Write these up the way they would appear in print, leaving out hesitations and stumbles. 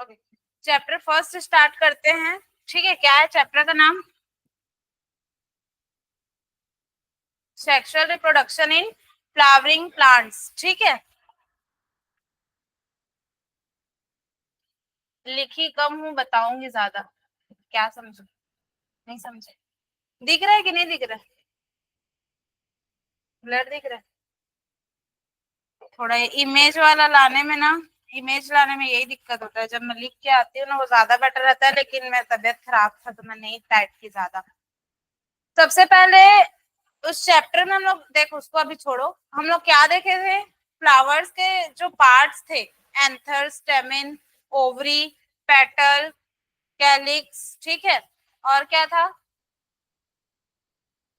Okay, chapter first start करते हैं। ठीक है, क्या है चैप्टर का नाम? Sexual reproduction in flowering plants. ठीक है, लिखी कम हूँ, बताऊंगी ज्यादा। क्या समझो? नहीं समझे? दिख रहा है कि नहीं दिख रहा है? ब्लर दिख रहा है? थोड़ा इमेज वाला लाने में ना, इमेज लाने में यही दिक्कत होता है। जब मैं लिख के आती हूँ ना, वो ज्यादा बेटर रहता है, लेकिन मैं तबीयत खराब था तो मैं नहीं टाइप की ज्यादा। सबसे पहले उस चैप्टर में हम लोग, देख उसको अभी छोड़ो, हम लोग क्या देखे थे? फ्लावर्स के जो पार्ट्स थे, anther, stamen, ovary, petal, calyx, ठीक है, और क्या था?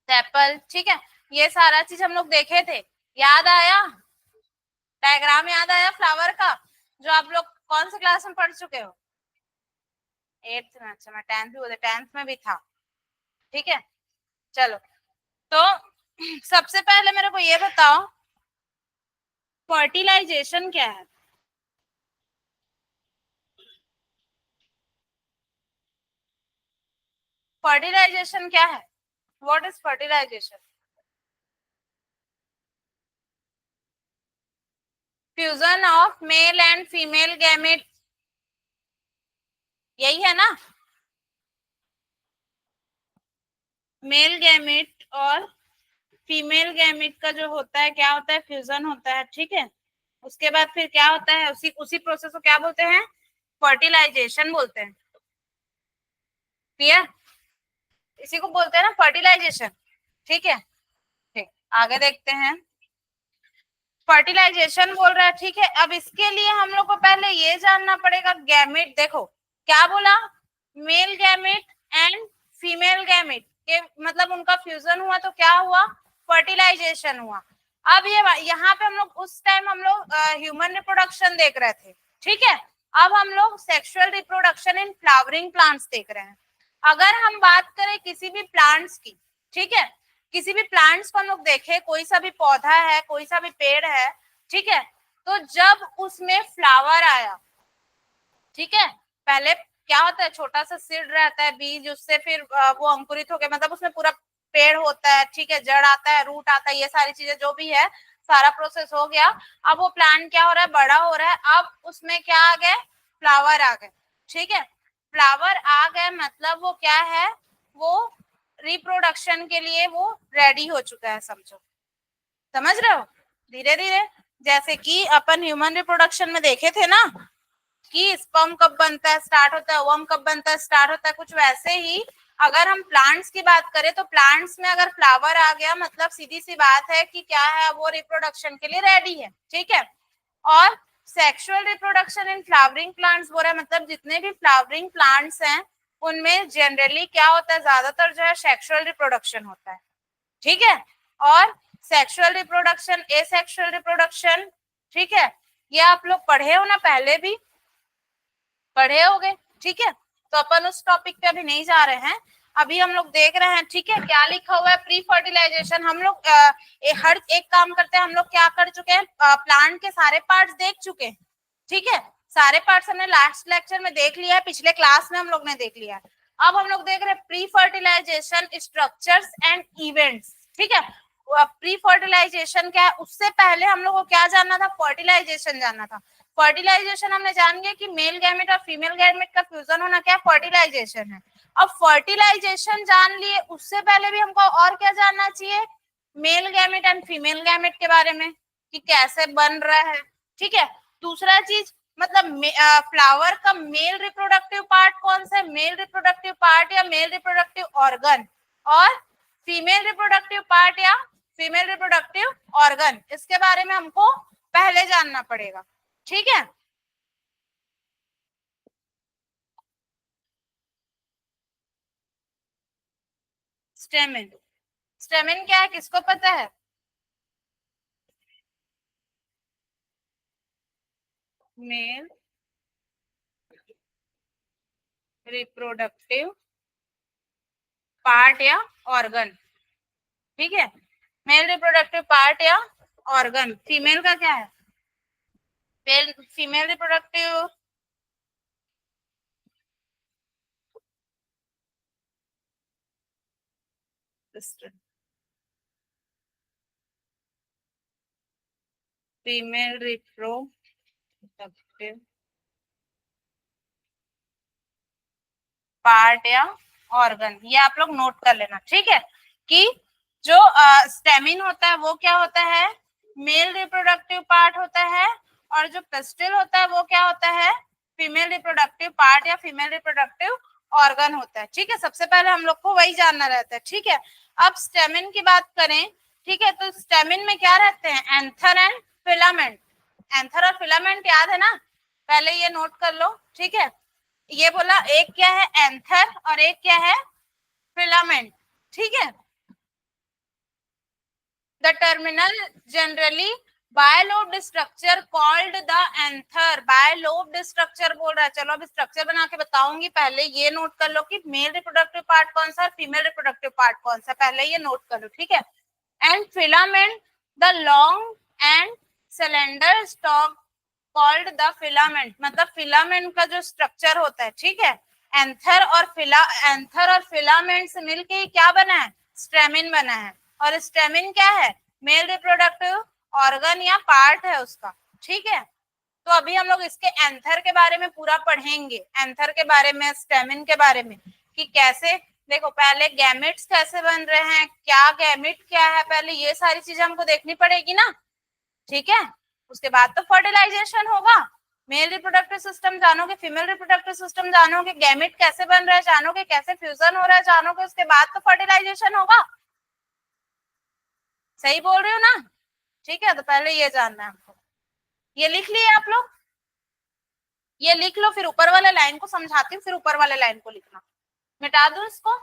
सेपल। ठीक है, ये सारा चीज हम लोग देखे थे। याद आया? डायग्राम याद आया फ्लावर का, जो आप लोग कौन से क्लास में पढ़ चुके हो? 8th में? अच्छा, मैं 10th भी बोले, 10th में भी था। ठीक है, चलो। तो सबसे पहले मेरे को ये बताओ, फर्टिलाइजेशन क्या है? फर्टिलाइजेशन क्या है? What is fertilisation? Fusion of male and female gamete, यही है ना? मेल गैमेट और फीमेल गैमेट का जो होता है, क्या होता है? फ्यूजन होता है। ठीक है, उसके बाद फिर क्या होता है? उसी उसी प्रोसेस को क्या बोलते हैं? फर्टिलाइजेशन बोलते हैं। क्लियर? इसी को बोलते हैं ना फर्टिलाइजेशन। ठीक है, ठीक, आगे देखते हैं। फर्टिलाइजेशन बोल रहा है। ठीक है, अब इसके लिए हम लोग को पहले ये जानना पड़ेगा, गैमेट देखो क्या बोला, male gamete and female gamete के मतलब उनका फ्यूजन हुआ तो क्या हुआ? फर्टिलाइजेशन हुआ। अब ये यहाँ पे हम लोग उस टाइम हम लोग ह्यूमन रिप्रोडक्शन देख रहे थे। ठीक है, अब हम लोग sexual reproduction in flowering plants देख रहे हैं। अगर हम बात करें किसी भी प्लांट्स की, ठीक है, किसी भी प्लांट्स को हम लोग देखें, कोई सा भी पौधा है, कोई सा भी पेड़ है, ठीक है, तो जब उसमें फ्लावर आया, ठीक है, पहले क्या होता है? छोटा सा सीड रहता है, बीज, उससे फिर वो अंकुरित होकर मतलब उसमें पूरा पेड़ होता है। ठीक है, जड़ आता है, रूट आता है, ये सारी चीजें जो भी है, सारा प्रोसेस हो गया। अब वो प्लांट क्या हो रहा है? बड़ा हो रहा है। अब उसमें क्या आ गए? फ्लावर आ गए। ठीक है, फ्लावर आ गए मतलब वो क्या है? वो रिप्रोडक्शन के लिए वो रेडी हो चुका है, समझो। समझ रहे हो? धीरे धीरे, जैसे कि अपन ह्यूमन रिप्रोडक्शन में देखे थे ना, कि स्पर्म कब बनता है, स्टार्ट होता है, वर्म कब बनता है, स्टार्ट होता है, कुछ वैसे ही अगर हम प्लांट्स की बात करें तो प्लांट्स में अगर फ्लावर आ गया मतलब सीधी सी बात है कि क्या है? वो रिप्रोडक्शन के लिए रेडी है। ठीक है, और sexual reproduction in flowering plants बोल रहा है, मतलब जितने भी फ्लावरिंग प्लांट्स हैं उनमें जनरली क्या होता है? ज्यादातर जो है सेक्सुअल रिप्रोडक्शन होता है। ठीक है, और सेक्सुअल रिप्रोडक्शन, एसेक्सुअल रिप्रोडक्शन, ठीक है, ये आप लोग पढ़े हो ना, पहले भी पढ़े होगे। ठीक है, तो अपन उस टॉपिक पे अभी नहीं जा रहे हैं, अभी हम लोग देख रहे हैं। ठीक है, क्या लिखा हुआ है? Pre fertilisation. हम लोग हर एक काम करते हैं, हम लोग क्या कर चुके हैं? प्लांट के सारे पार्ट्स देख चुके हैं। ठीक है, सारे पार्ट्स हमने लास्ट लेक्चर में देख लिया है, पिछले क्लास में हम लोग ने देख लिया है। अब हम लोग देख रहे हैं pre fertilisation structures and events. ठीक है, प्री फर्टिलाइजेशन क्या है? उससे पहले हम लोग को क्या जानना था? फर्टिलाइजेशन जानना था। फर्टिलाइजेशन हमने जान गया कि मेल गैमेट और फीमेल गैमेट का फ्यूजन होना क्या फर्टिलाइजेशन है। अब फर्टिलाइजेशन जान लिए, उससे पहले भी हमको और क्या जानना चाहिए? Male gamete and female gamete के बारे में, कि कैसे बन रहा है। ठीक है, दूसरा चीज मतलब फ्लावर का मेल रिप्रोडक्टिव पार्ट कौन सा है? मेल रिप्रोडक्टिव पार्ट या मेल रिप्रोडक्टिव ऑर्गन, और फीमेल रिप्रोडक्टिव पार्ट या फीमेल रिप्रोडक्टिव ऑर्गन, इसके बारे में हमको पहले जानना पड़ेगा। ठीक है, स्टेमिन। स्टेमिन क्या है, किसको पता है? मेल रिप्रोडक्टिव पार्ट या ऑर्गन। ठीक है, मेल रिप्रोडक्टिव पार्ट या ऑर्गन। फीमेल का क्या है? Female reproductive female reproductive part या ऑर्गन, ये आप लोग नोट कर लेना, ठीक है। कि जो स्टेमिन होता है वो क्या होता है, मेल रिप्रोडक्टिव पार्ट होता है, और जो पिस्टिल होता है वो क्या होता है, फीमेल रिप्रोडक्टिव पार्ट या फीमेल रिप्रोडक्टिव ऑर्गन होता है, ठीक है। सबसे पहले हम लोग को वही जानना रहता है, ठीक है। अब स्टेमिन की बात करें, ठीक है, तो स्टेमिन में क्या रहते हैं, एंथर एंड फिलामेंट। एंथर और फिलामेंट याद है ना, पहले ये नोट कर लो, ठीक है। ये बोला एक क्या है एंथर और एक क्या है फिलामेंट, ठीक है। The terminal generally bilobed structure called the anther, bilobed structure बोल रहा है। चलो अब स्ट्रक्चर बना के बताऊंगी, पहले ये नोट कर लो कि मेल रिप्रोडक्टिव पार्ट कौन सा, फीमेल रिप्रोडक्टिव पार्ट कौन सा, पहले ये नोट कर लो, ठीक है। And filament the long and cylinder stock called the filament, मतलब फिलामेंट का जो स्ट्रक्चर होता है, ठीक है। एंथर और फिलामेंट से मिलके क्या बना है, स्टेमिन बना है। और स्टेमिन क्या है, मेल रिप्रोडक्टिव ऑर्गन या पार्ट है उसका, ठीक है। तो अभी हम लोग इसके एंथर के बारे में पूरा पढ़ेंगे, एंथर के बारे में, स्टेमिन के बारे में, कि कैसे, देखो पहले गैमेट्स कैसे बन रहे हैं, क्या गैमेट क्या है, पहले ये सारी चीजें हमको देखनी पड़ेगी ना, ठीक है। उसके बाद तो फर्टिलाइजेशन होगा, मेल रिप्रोडक्टिव सिस्टम जानोगे, फीमेल रिप्रोडक्टिव सिस्टम जानोगे, गैमेट कैसे बन रहा है जानोगे, कैसे फ्यूजन हो रहा है जानोगे, उसके बाद तो फर्टिलाइजेशन होगा। सही बोल रही हो ना, ठीक है। तो पहले ये जानना है हमको, ये लिख लिए आप लोग, ये लिख लो, फिर ऊपर वाले लाइन को समझाती हूँ, फिर ऊपर वाले लाइन को लिखना। मिटा दूं इसको,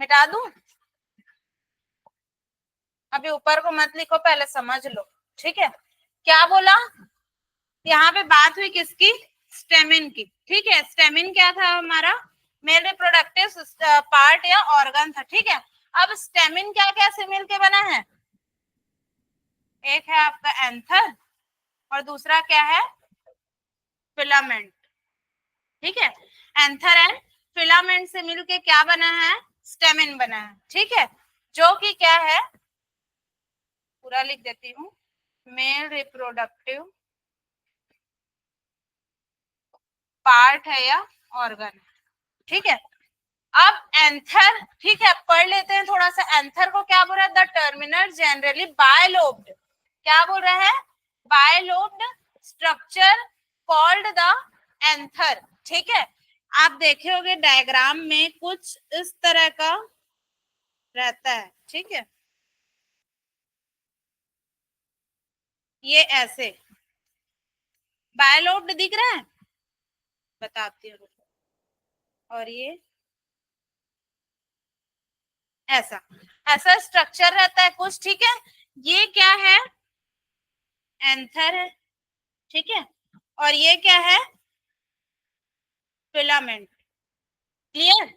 मिटा दूं, अभी ऊपर को मत लिखो, पहले समझ लो, ठीक है। क्या बोला, यहाँ पे बात हुई किसकी, स्टेमिन की, ठीक है। स्टेमिन क्या था हमारा, मेल रिप्रोडक्टिव पार्ट या ऑर्गन था, ठीक है। अब स्टेमिन क्या क्या से मिलके बना है, एक है आपका एंथर और दूसरा क्या है फिलामेंट, ठीक है। एंथर एंड फिलामेंट से मिलके क्या बना है, स्टेमिन बना है, ठीक है। जो कि क्या है, पूरा लिख देती हूँ, मेल रिप्रोडक्टिव पार्ट है या ऑर्गन है, ठीक है। अब एंथर, ठीक है, पढ़ लेते हैं थोड़ा सा। एंथर को क्या बोल रहा है, द टर्मिनल जनरली बायलोब्ड, क्या बोल रहा है, bilobed structure called the anther, ठीक है। आप देखे होंगे डायग्राम में कुछ इस तरह का रहता है, ठीक है, ये ऐसे बायलोब्ड दिख रहा है, बताती हूँ, और ये ऐसा ऐसा स्ट्रक्चर रहता है कुछ, ठीक है। ये क्या है, एंथर है, ठीक है, और ये क्या है, फिलामेंट, क्लियर।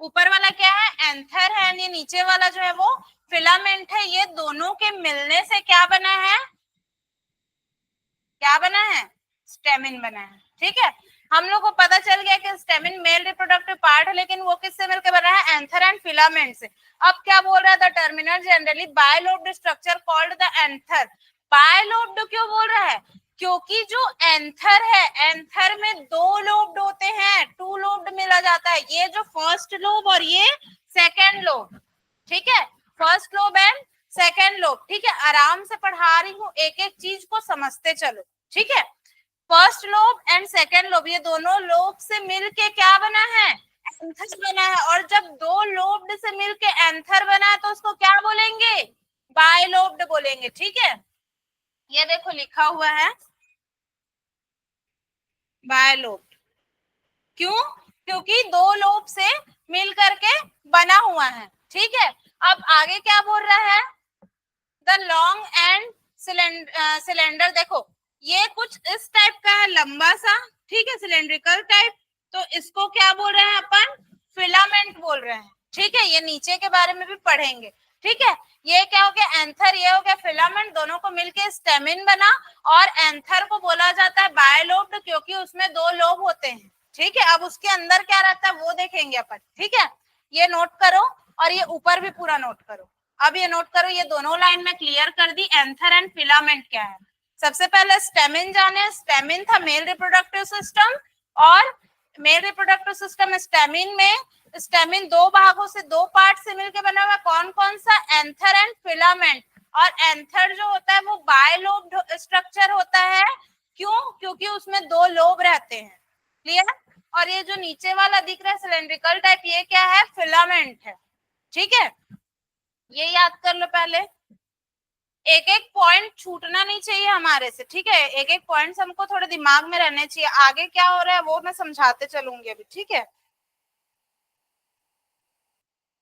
ऊपर वाला क्या है, एंथर है, ये नीचे वाला जो है वो फिलामेंट है। ये दोनों के मिलने से क्या बना है, क्या बना है, स्टेमिन बना है, ठीक है। हम लोग को पता चल गया कि स्टेमिन मेल रिप्रोडक्टिव पार्ट है, लेकिन वो किससे मिलकर बना है, एंथर एंड फिलामेंट से। अब क्या बोल रहा है, the terminal generally bilobed structure called the anther. Bilobed क्यों बोल रहा है, क्योंकि जो एंथर है, एंथर में दो लोब्ड होते हैं, टू लोब्ड मिला जाता है, ये जो फर्स्ट लोब और ये सेकेंड लोब, ठीक है, first lobe and second lobe, ठीक है। आराम से पढ़ा रही हूँ, एक एक चीज को समझते चलो, ठीक है। First lobe and second lobe, ये दोनों लोब से मिलके क्या बना है, एंथर बना है। और जब दो लोब्ड से मिलके एंथर बना है तो उसको क्या बोलेंगे, बायलोब्ड बोलेंगे, ठीक है। ये देखो लिखा हुआ है बायलोब्ड, क्यों, क्योंकि दो लोब से मिल करके बना हुआ है, ठीक है। अब आगे क्या बोल रहा है, द लॉन्ग एंड सिलेंडर, देखो ये कुछ इस टाइप का है, लंबा सा, ठीक है, सिलेंड्रिकल टाइप, तो इसको क्या बोल रहे हैं अपन, फिलामेंट बोल रहे हैं, ठीक है। ये नीचे के बारे में भी पढ़ेंगे, ठीक है, ये क्या हो गया एंथर, ये हो गया फिलामेंट, दोनों को मिलके स्टेमिन बना। और एंथर को बोला जाता है बायलोब्ड क्योंकि उसमें 2 लोब होते हैं। ठीक है, अब उसके अंदर क्या रहता है वो देखेंगे अपन। ठीक है, ये नोट करो और ये ऊपर भी पूरा नोट करो। अब ये नोट करो, ये दोनों लाइन में क्लियर कर दी एंथर एंड फिलामेंट क्या है। सबसे पहले स्टेमिन जाने, स्टेमिन था मेल रिप्रोडक्टिव सिस्टम, और मेल रिप्रोडक्टिव सिस्टम स्टेमिन में स्टेमिन 2 भागों से 2 पार्ट से मिलकर बना हुआ, कौन कौन सा, एंथर एंड फिलामेंट। और एंथर जो होता है वो बायलोब स्ट्रक्चर होता है, क्यों, क्योंकि उसमें 2 लोब रहते हैं। क्लियर। और ये जो नीचे वाला दिख रहा है सिलेंड्रिकल टाइप, ये क्या है, फिलामेंट है। ठीक है, ये याद कर लो पहले, एक एक पॉइंट छूटना नहीं चाहिए हमारे से। ठीक है, एक एक पॉइंट हमको थोड़े दिमाग में रहने चाहिए, आगे क्या हो रहा है वो मैं समझाते चलूंगी अभी। ठीक है,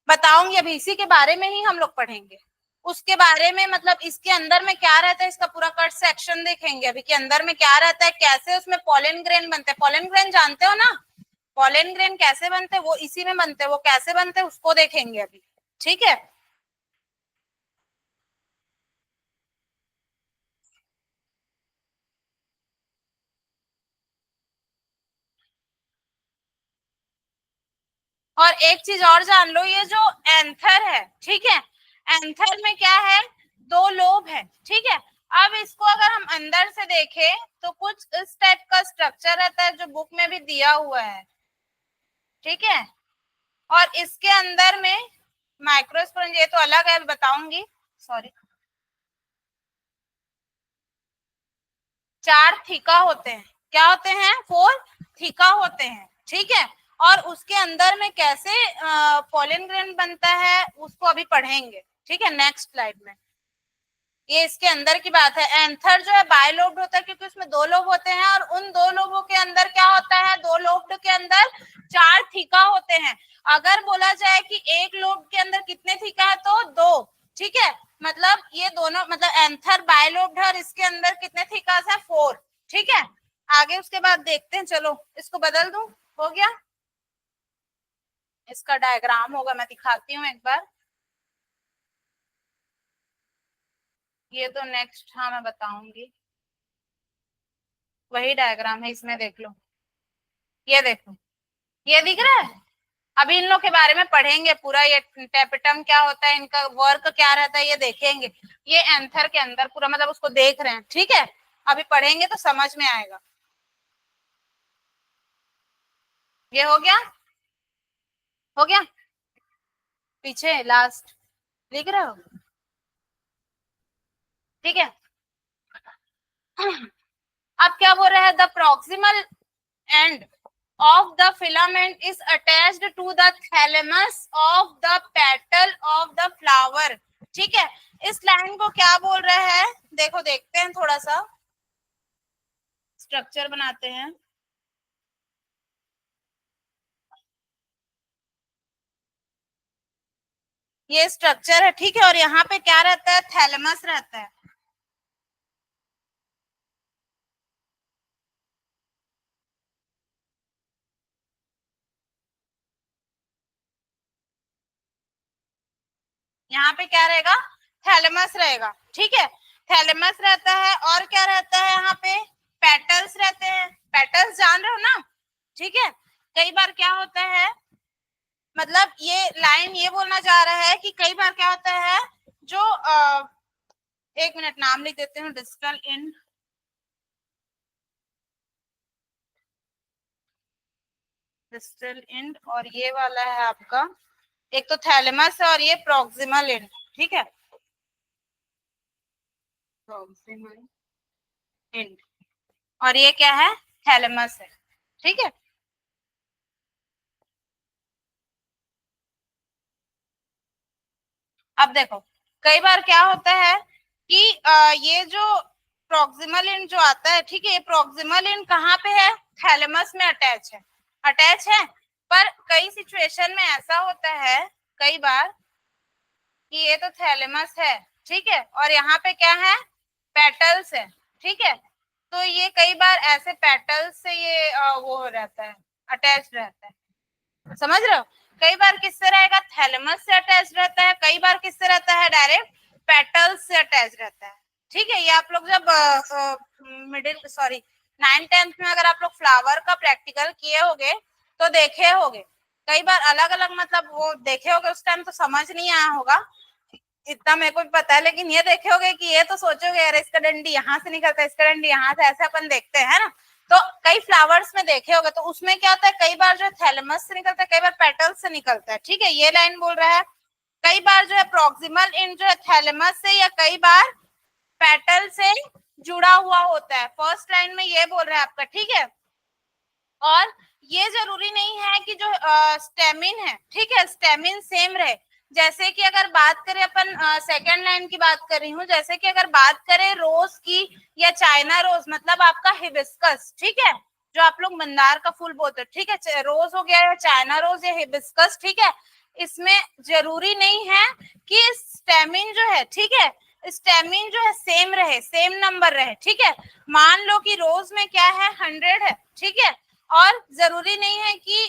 बताऊंगी अभी, इसी के बारे में ही हम लोग पढ़ेंगे। उसके बारे में मतलब इसके अंदर में क्या रहता है, इसका पूरा कट सेक्शन देखेंगे अभी कि अंदर में क्या रहता है, कैसे उसमें पॉलन ग्रेन बनते हैं। पॉलन ग्रेन जानते हो ना, पॉलन ग्रेन कैसे बनते हैं, वो इसी में बनते हैं, वो कैसे बनते हैं उसको देखेंगे अभी। ठीक है, और एक चीज और जान लो, ये जो एंथर है, ठीक है, एंथर में क्या है, 2 लोब है। ठीक है, अब इसको अगर हम अंदर से देखें तो कुछ इस टाइप का स्ट्रक्चर रहता है जो बुक में भी दिया हुआ है। ठीक है, और इसके अंदर में माइक्रोस्पोरेंज, ये तो अलग है बताऊंगी, सॉरी, 4 थीका होते हैं। क्या होते हैं, 4 थीका होते हैं। ठीक है, और उसके अंदर में कैसे पॉलन ग्रेन बनता है उसको अभी पढ़ेंगे। ठीक है, नेक्स्ट स्लाइड में। ये इसके अंदर की बात है। एंथर जो है बायलोब्ड होता है क्योंकि उसमें 2 लोब होते हैं, और उन 2 लोबों के अंदर क्या होता है, 2 लोब के अंदर 4 थीका होते हैं। अगर बोला जाए कि एक लोब के अंदर कितने थीका है तो 2। ठीक है, मतलब ये दोनों, मतलब एंथर बायलोब्ड है और इसके अंदर कितने थीका है, 4। ठीक है, आगे उसके बाद देखते हैं। चलो इसको बदल दूं, हो गया, इसका डायग्राम होगा, मैं दिखाती हूँ एक बार। ये तो नेक्स्ट, हाँ मैं बताऊंगी, वही डायग्राम है, इसमें देख लो, ये देखो, ये दिख रहा है। अभी इन लोग के बारे में पढ़ेंगे पूरा, ये टेपिटम क्या होता है, इनका वर्क क्या रहता है ये देखेंगे। ये एंथर के अंदर पूरा, मतलब उसको देख रहे हैं। ठीक है, अभी पढ़ेंगे तो समझ में आएगा। ये हो गया, हो गया, पीछे लास्ट लिख रहे हो। ठीक है, अब क्या बोल रहा है, the proximal and of the filament is attached to the thalamus of the petal of the flower। ठीक है, इस लाइन को क्या बोल रहा है, देखो देखते हैं, थोड़ा सा स्ट्रक्चर बनाते हैं। ये स्ट्रक्चर है, ठीक है, और यहाँ पे क्या रहता है, थैलेमस रहता है। यहाँ पे क्या रहेगा, थैलेमस रहेगा। ठीक है, थैलेमस रहता है, और क्या रहता है यहाँ पे, पेटल्स रहते हैं। पेटल्स जान रहे हो ना। ठीक है, कई बार क्या होता है, मतलब ये लाइन ये बोलना चाह रहा है कि कई बार क्या होता है, जो एक मिनट नाम लिख देते हैं, डिस्टल इन, डिस्टल इंड, और ये वाला है आपका, एक तो थैलेमस है और ये प्रोक्सिमल इंड। ठीक है, प्रोक्सिमल इंड, और ये क्या है, थैलेमस है। ठीक है, अब देखो, कई बार क्या होता है कि ये जो प्रोक्सिमल इंड जो आता है, ठीक है, ये प्रोक्सिमल इंड कहाँ पे है, थैलेमस में अटैच है, अटैच है। पर कई सिचुएशन में ऐसा होता है कई बार कि ये तो थैलेमस है, ठीक है, और यहाँ पे क्या है, पेटल्स है। ठीक है, तो ये कई बार ऐसे पेटल्स से ये वो हो रहता है, अटैच रहता है, समझ रहे हो। कई बार किससे रहेगा, थैलेमस से अटैच रहता है, कई बार किससे रहता है, डायरेक्ट पेटल्स से अटैच रहता है। ठीक है, ये आप लोग जब नाइन टेंथ में अगर आप लोग फ्लावर का प्रैक्टिकल किए होगे तो देखे होगे, कई बार अलग अलग मतलब वो देखे होगे, उस टाइम तो समझ नहीं आया होगा इतना, मेरे को भी पता है, लेकिन ये देखे होगे कि ये तो सोचोगे यार इसका डंडी यहाँ से निकलता है, इसका डंडी यहाँ से, ऐसे अपन देखते हैं ना। तो कई फ्लावर्स में देखे होगे, तो उसमें क्या होता है, कई बार जो है थैलेमस से निकलता है, कई बार पेटल्स से निकलता है। ठीक है, ये लाइन बोल रहा है कई बार जो है प्रॉक्सिमल एंड जो है थैलेमस से या कई बार पेटल से जुड़ा हुआ होता है। फर्स्ट लाइन में ये बोल रहा है आपका। ठीक है, और ये जरूरी नहीं है कि जो स्टेमिन है, ठीक है, स्टेमिन सेम रहे। जैसे कि अगर बात करें अपन सेकेंड लाइन की बात कर रही हूँ, जैसे कि अगर बात करें रोज की या चाइना रोज, मतलब आपका हिबिस्कस, ठीक है, जो आप लोग मंदार का फूल बोलते हो, ठीक है, रोज हो गया या चाइना रोज या हिबिस्कस, ठीक है, इसमें जरूरी नहीं है कि स्टेमिन जो है, ठीक है, स्टेमिन जो है सेम रहे, सेम नंबर रहे। ठीक है, मान लो कि रोज में क्या है, 100 है, ठीक है, और जरूरी नहीं है कि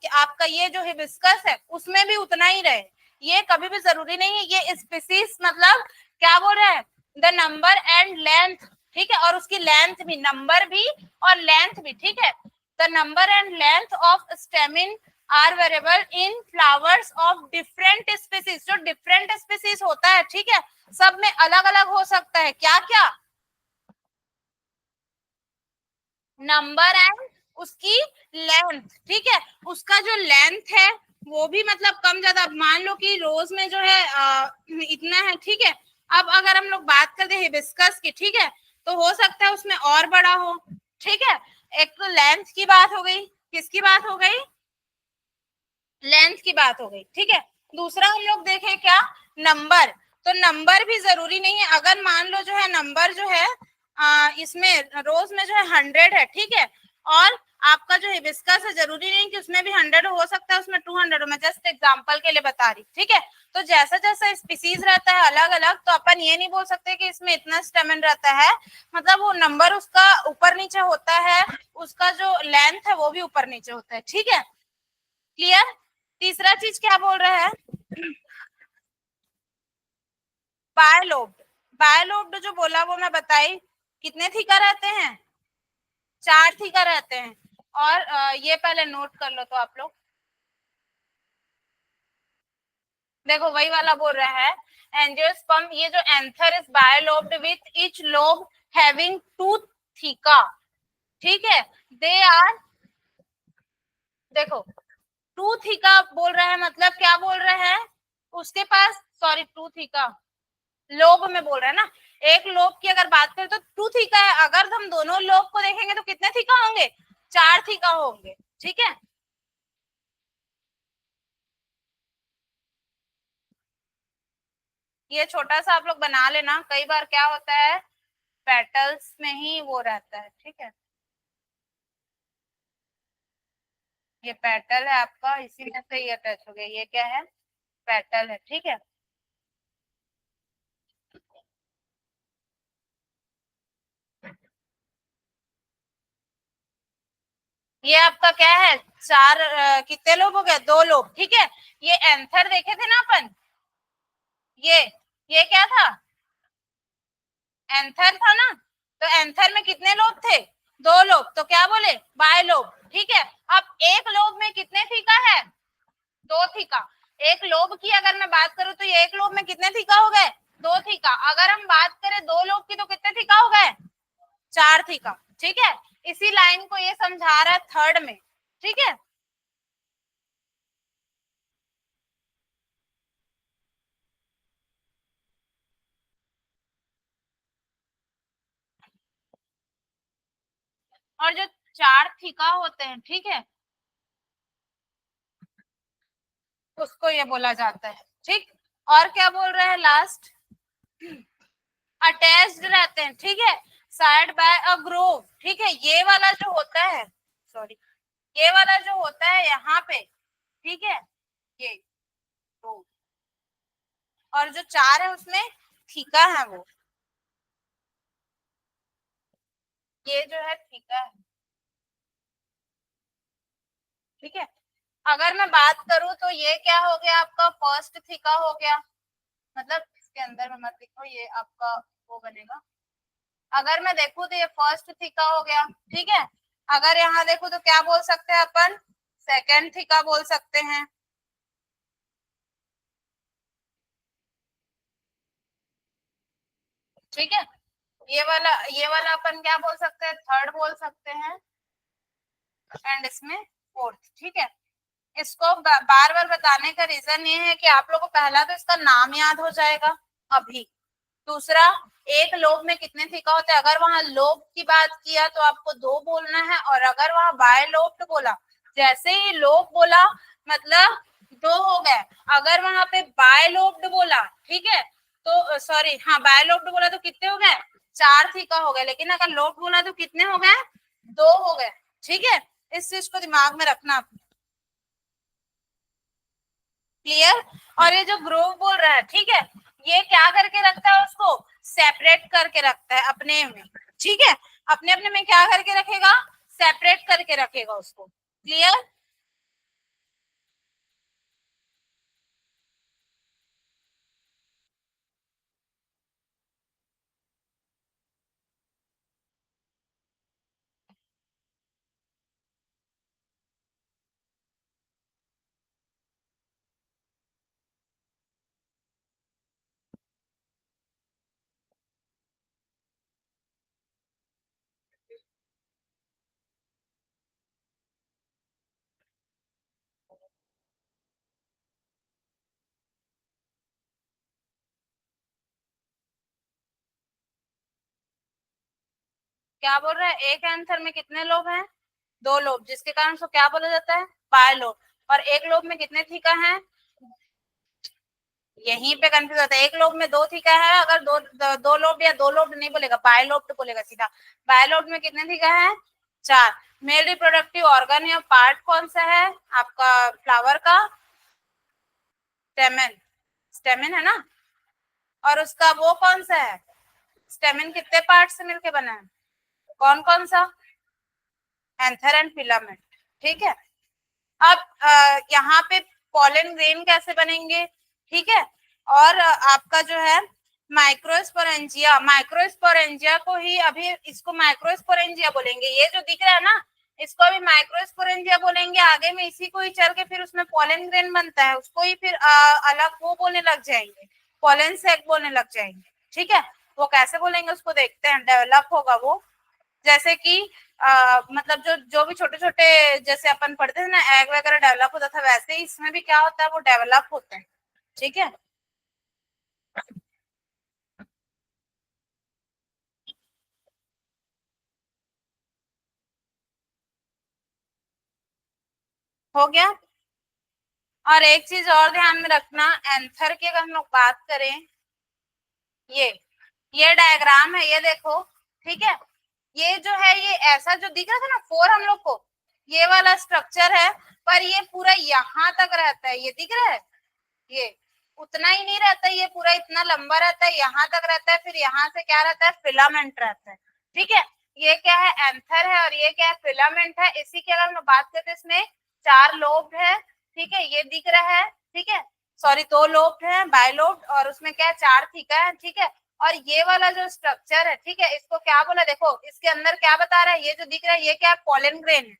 आपका ये जो हिबिस्कस है उसमें भी उतना ही रहे, ये कभी भी जरूरी नहीं है। ये स्पीसीज मतलब क्या बोल रहा है, द नंबर एंड लेंथ, ठीक है, और उसकी लेंथ भी, नंबर भी और लेंथ भी, ठीक है, the number and length of stamen are variable in flowers of different species. जो डिफरेंट स्पीसीज होता है, ठीक है, सब में अलग अलग हो सकता है, क्या क्या, नंबर एंड उसकी लेंथ, ठीक है, उसका जो लेंथ है वो भी मतलब कम ज्यादा, मान लो कि रोज में जो है इतना है, ठीक है, अब अगर हम लोग बात करते हैं हिबिस्कस की, ठीक है, तो हो सकता है उसमें और बड़ा हो। ठीक है, एक तो लेंथ की बात हो गई, किसकी बात हो गई, लेंथ की बात हो गई। ठीक है, दूसरा हम लोग देखें क्या, नंबर, तो नंबर भी जरूरी नहीं है। अगर मान लो जो है नंबर जो है इसमें रोज में जो है 100 है, ठीक है, और आपका जो हिबिस्कस है जरूरी नहीं कि उसमें भी 100 हो सकता है उसमें 200 हो, मैं जस्ट एग्जांपल के लिए बता रही। ठीक है, तो जैसा जैसा स्पीसीज रहता है अलग अलग, तो अपन ये नहीं बोल सकते कि इसमें इतना स्टेमिन रहता है, मतलब वो नंबर उसका ऊपर नीचे होता है, उसका जो लेंथ है वो भी ऊपर नीचे होता है। ठीक है, क्लियर। तीसरा चीज क्या बोल रहा है, बायलोब्ड। बायलोब्ड जो बोला वो मैं बताई, कितने थीका रहते हैं, 4 थीका रहते हैं। और ये पहले नोट कर लो तो आप लोग देखो, वही वाला बोल रहा है, एंजियोस्पर्म, ये जो anther is bilobed with each lobe having 2 theca. ठीक है, दे आर, देखो 2 थीका बोल रहा है, मतलब क्या बोल रहा है, उसके पास, सॉरी 2 थीका लोब में बोल रहा है ना, एक लोब की अगर बात करें तो 2 थीका है, अगर हम दोनों लोब को देखेंगे तो कितने थीका होंगे, 4 थीका होंगे। ठीक है, ये छोटा सा आप लोग बना लेना, कई बार क्या होता है पेटल्स में ही वो रहता है। ठीक है, ये पेटल है आपका, इसी में से ये अटैच हो गया, ये क्या है, पेटल है। ठीक है, ये आपका क्या है, 4 कितने लोब हो गए, 2 लोब। ठीक है, ये एंथर देखे थे ना अपन, ये ये क्या था, एंथर था ना, तो एंथर में कितने लोब थे, 2 लोब, तो क्या बोले, बाय लोब। ठीक है, अब एक लोब में कितने थीका है, 2 थीका। एक लोब की अगर मैं बात करूं तो ये एक लोब में कितने थीका हो गए, 2 थीका। अगर हम बात करें 2 लोब की तो कितने थीका हो गए, 4 थीका। ठीक है, इसी लाइन को ये समझा रहा है थर्ड में। ठीक है, और जो 4 थीका होते हैं, ठीक है, उसको ये बोला जाता है। ठीक, और क्या बोल रहे हैं लास्ट, अटैच्ड रहते हैं, ठीक है, साइड बाय अ ग्रोव। ठीक है, ये वाला जो होता है, सॉरी, ये वाला जो होता है यहाँ पे, ठीक है, ये ग्रोव, और जो 4 है उसमें थीका है वो, ये जो है थीका है। ठीक है, अगर मैं बात करूं तो ये क्या हो गया आपका फर्स्ट थीका हो गया, मतलब इसके अंदर में मत लिखो, ये आपका वो बनेगा। अगर मैं देखूं तो ये फर्स्ट थीका हो गया, ठीक है। अगर यहाँ देखूं तो क्या बोल सकते हैं अपन, सेकेंड थीका बोल सकते हैं, ठीक है। ये वाला अपन क्या बोल सकते हैं, थर्ड बोल सकते हैं, एंड इसमें फोर्थ, ठीक है। इसको बार बार बताने का रीजन ये है कि आप लोगों को पहला तो इसका नाम याद हो जाएगा अभी। दूसरा, एक लोब में कितने थीका होते हैं, अगर वहां लोब की बात किया तो आपको दो बोलना है, और अगर वहां बाय लोब्ड बोला, जैसे ही लोब बोला मतलब दो हो गए। अगर वहां पे बाय लोब्ड बोला, ठीक है, तो सॉरी हाँ बाय लोब्ड बोला तो कितने हो गए, चार थीका हो गए। लेकिन अगर लोब्ड बोला तो कितने हो गए, दो हो गए, ठीक है। इस चीज को दिमाग में रखना आप। क्लियर। और ये जो ग्रुप बोल रहा है, ठीक है, ये क्या करके रखता है, उसको सेपरेट करके रखता है अपने में, ठीक है। अपने अपने में क्या करके रखेगा, सेपरेट करके रखेगा उसको। क्लियर। क्या बोल रहा है, एक आंसर में कितने लोग हैं, दो लोग, जिसके कारण उसको क्या बोला जाता है, बाय लोब। और एक लोब में कितने थीका है, यहीं पे कंफ्यूज होता है। एक लोब में दो थीका है, अगर दो लोब या दो लोब नहीं बोलेगा, बाय लोब तो बोलेगा सीधा। बाय लोब में कितने थीका है, चार। मेल रिप्रोडक्टिव ऑर्गन या पार्ट कौन सा है आपका फ्लावर का, स्टेमेन, स्टेमेन है ना। और उसका वो कौन सा है, स्टेमेन कितने पार्ट से मिलके बना है, कौन कौन सा, एंथर एंड फिलामेंट, ठीक है। अब यहाँ पे पॉलन ग्रेन कैसे बनेंगे, ठीक है। और आपका जो है माइक्रोस्पोरेंजिया, माइक्रोस्पोरेंजिया को ही अभी इसको माइक्रोस्पोरेंजिया बोलेंगे, ये जो दिख रहा है ना इसको अभी माइक्रोस्पोरेंजिया बोलेंगे। आगे में इसी को ही चल के फिर उसमें पॉलन ग्रेन बनता है, उसको ही फिर अलग वो बोलने लग जाएंगे, पॉलन सैक बोलने लग जाएंगे, ठीक है। वो कैसे बोलेंगे उसको देखते हैं, डेवलप होगा वो। जैसे कि मतलब जो जो भी छोटे छोटे जैसे अपन पढ़ते थे ना एग वगैरह डेवलप होता था, वैसे ही इसमें भी क्या होता है, वो डेवलप होता है, ठीक है। हो गया। और एक चीज और ध्यान में रखना, एंथर की अगर हम लोग बात करें, ये ये डायग्राम है, ये देखो, ठीक है। ये जो है ये ऐसा जो दिख रहा था ना फोर हम लोग को, ये वाला स्ट्रक्चर है, पर ये पूरा यहाँ तक रहता है, ये दिख रहा है, ये उतना ही नहीं रहता, ये पूरा इतना लंबा रहता है, यहाँ तक रहता है, फिर यहाँ से क्या रहता है, फिलामेंट रहता है, ठीक है। ये क्या है, एंथर है, और ये क्या है, फिलामेंट है। इसी की अगर हम बात करते हैं, इसमें चार लोब है, ठीक है, ये दिख रहा है, ठीक है। सॉरी दो लोब है बायलोब, और उसमें क्या है, चार थीका है, ठीक है। और ये वाला जो स्ट्रक्चर है, ठीक है, इसको क्या बोला, देखो इसके अंदर क्या बता रहा है, ये जो दिख रहा है ये क्या है, पॉलन ग्रेन है,